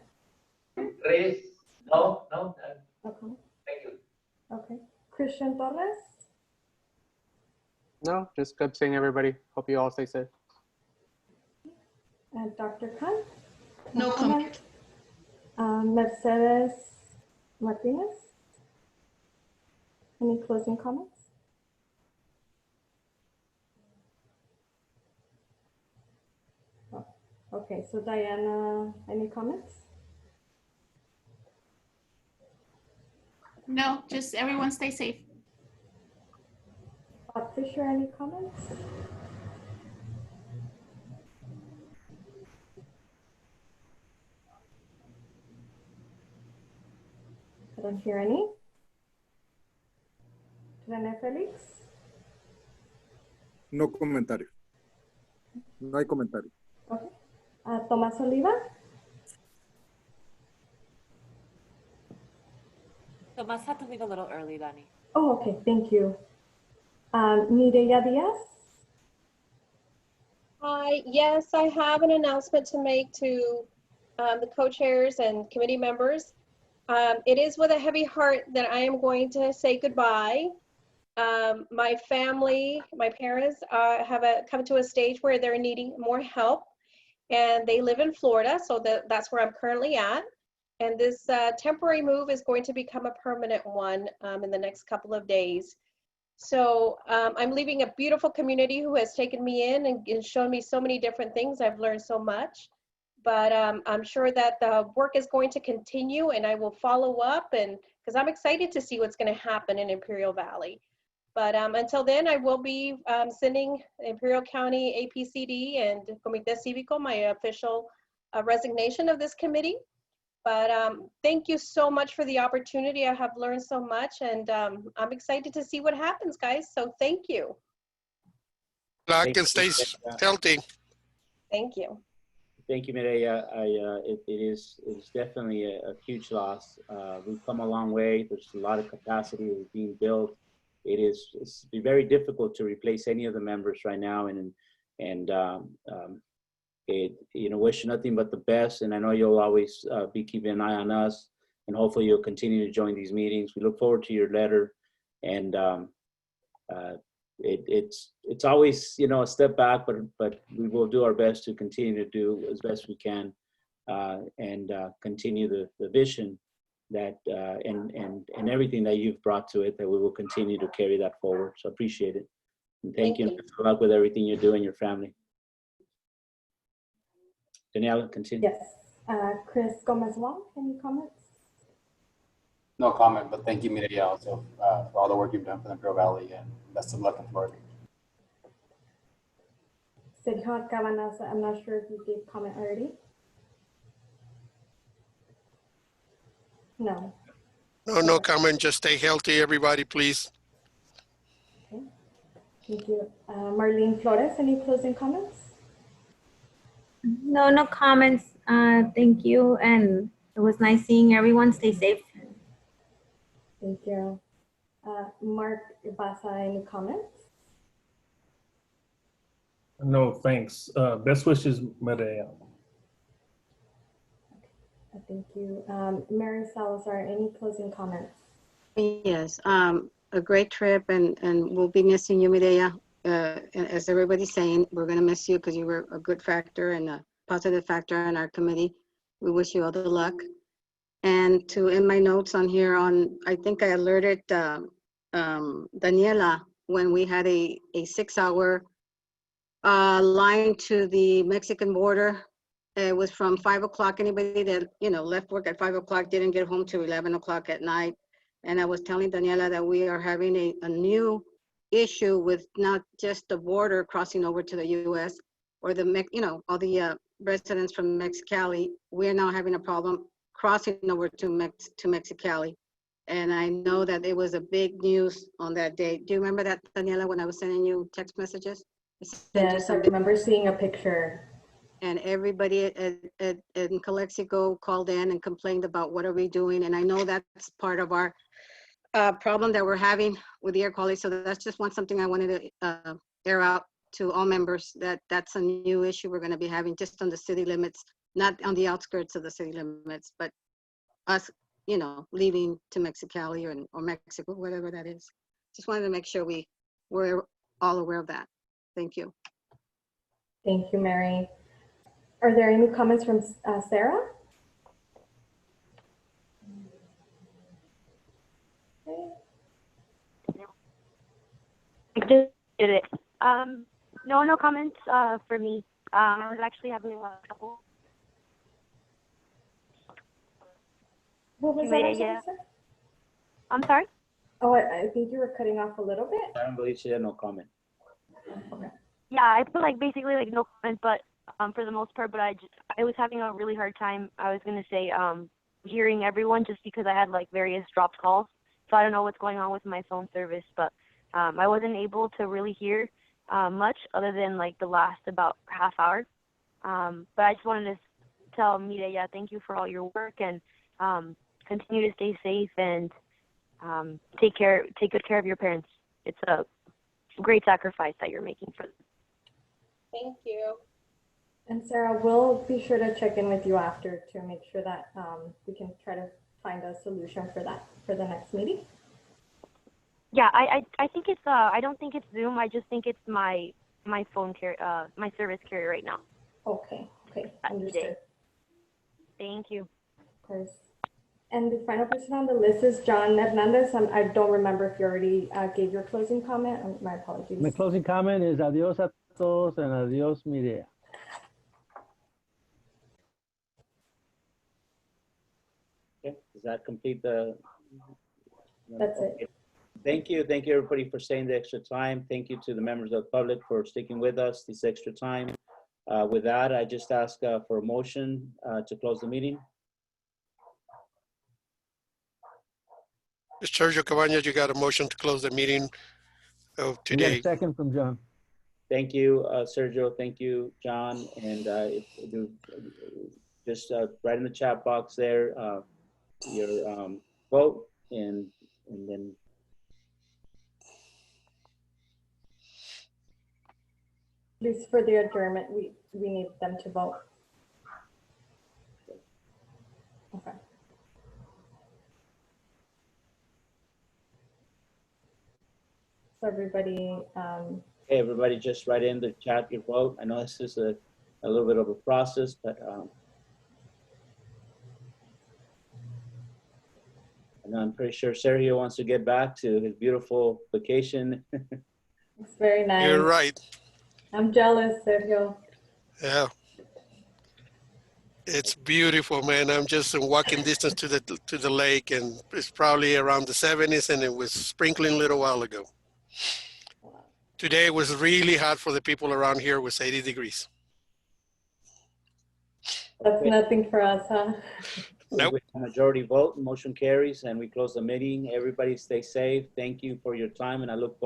Reyes, no. Okay. Thank you. Okay. Christian Torres? No, just good seeing everybody. Hope you all stay safe. And Dr. Khan? No comment. Mercedes Martinez? Any closing comments? Oh, okay, so Diana, any comments? No, just everyone stay safe. Bob Fisher, any comments? I don't hear any. René Felix? No comentario. No hay comentario. Okay. Tomás Oliva? Tomas had to leave a little early, Dani. Oh, okay, thank you. Mireya Diaz? Hi, yes, I have an announcement to make to the co-chairs and committee members. It is with a heavy heart that I am going to say goodbye. My family, my parents have come to a stage where they're needing more help, and they live in Florida, so that's where I'm currently at. And this temporary move is going to become a permanent one in the next couple of days. So I'm leaving a beautiful community who has taken me in and shown me so many different things. I've learned so much, but I'm sure that the work is going to continue, and I will follow up, and because I'm excited to see what's going to happen in Imperial Valley. But until then, I will be sending Imperial County APCD and Comité Cívico my official resignation of this committee. But thank you so much for the opportunity. I have learned so much, and I'm excited to see what happens, guys. So thank you. Luck and stay healthy. Thank you. Thank you, Mireya. It is definitely a huge loss. We've come a long way. There's a lot of capacity that's being built. It's very difficult to replace any of the members right now, and wish nothing but the best. And I know you'll always be keeping an eye on us, and hopefully you'll continue to join these meetings. We look forward to your letter, and it's always a step back, but we will do our best to continue to do as best we can, and continue the vision that and everything that you've brought to it, that we will continue to carry that forward. So appreciate it. And thank you. Good luck with everything you do and your family. Daniela, continue. Yes. Chris Gomez-Wong, any comments? No comment, but thank you, Mireya, also for all the work you've done for the Imperial Valley, and best of luck in Florida. Sergio Cabanas, I'm not sure if you gave comment already. No. No comment. Just stay healthy, everybody, please. Okay. Thank you. Marlene Flores, any closing comments? No comments. Thank you. And it was nice seeing everyone. Stay safe. Thank you. Mark Ibasa, any comments? No, thanks. Best wishes, Mireya. Thank you. Mary Salazar, any closing comments? Yes, a great trip, and we'll be missing you, Mireya. And as everybody's saying, we're going to miss you because you were a good factor and a positive factor in our committee. We wish you all the luck. And in my notes on here, I think I alerted Daniela when we had a 6-hour line to the Mexican border. It was from 5 o'clock. Anybody that left work at 5 o'clock didn't get home till 11 o'clock at night. And I was telling Daniela that we are having a new issue with not just the border crossing over to the U.S. or all the residents from Mexicali. We're now having a problem crossing over to Mexicali. And I know that it was a big news on that day. Do you remember that, Daniela, when I was sending you text messages? Yes, I remember seeing a picture. And everybody in Calexico called in and complained about what are we doing. And I know that's part of our problem that we're having with the air quality. So that's just something I wanted to air out to all members, that's a new issue we're going to be having just on the city limits, not on the outskirts of the city limits, but us, leaving to Mexicali or Mexico, whatever that is. Just wanted to make sure we're all aware of that. Thank you. Thank you, Mary. Are there any comments from Sarah? Okay. I just did it. No comments for me. I was actually having a couple. What was that? Yeah. I'm sorry? Oh, I think you were cutting off a little bit. I don't believe she had no comment. Okay. Yeah, I put basically no comment, but for the most part, but I was having a really hard time. I was gonna say hearing everyone just because I had various dropped calls. So I don't know what's going on with my phone service, but I wasn't able to really hear much other than the last about half hour. But I just wanted to tell Mireya, thank you for all your work, and continue to stay safe and take good care of your parents. It's a great sacrifice that you're making for them. Thank you. And Sarah, we'll be sure to check in with you after to make sure that we can try to find a solution for that for the next meeting. Yeah, I think it's I don't think it's Zoom. I just think it's my phone my service carrier right now. Okay. Understood. Thank you. Of course. And the final person on the list is John Hernandez. I don't remember if you already gave your closing comment. My apologies. My closing comment is adios a todos and adios, Mireya. Okay, does that complete the? That's it. Thank you everybody for staying the extra time. Thank you to the members of the public for sticking with us this extra time. With that, I just ask for a motion to close the meeting. Sergio Cabañas, you got a motion to close the meeting of We got today. a second from John. Thank you, Sergio. Thank you, John. And just write in the chat box there your vote, and then Please, for the adjournment, we need them to vote? Okay. So everybody, Hey, everybody, just write in the chat your vote. I know this is a little bit of a process, but and I'm pretty sure Sergio wants to get back to his beautiful vacation. it's very nice. You're right. I'm jealous, Sergio. Yeah. It's beautiful, man. I'm just in walking distance to the lake, and it's probably around the 70s, and it was sprinkling a little while ago. Today was really hot for the people around here. It was 80 degrees. That's nothing for us, huh? Nope. With a majority vote, motion carries, and we close the meeting. Everybody stay safe. Thank you for your time, and I look forward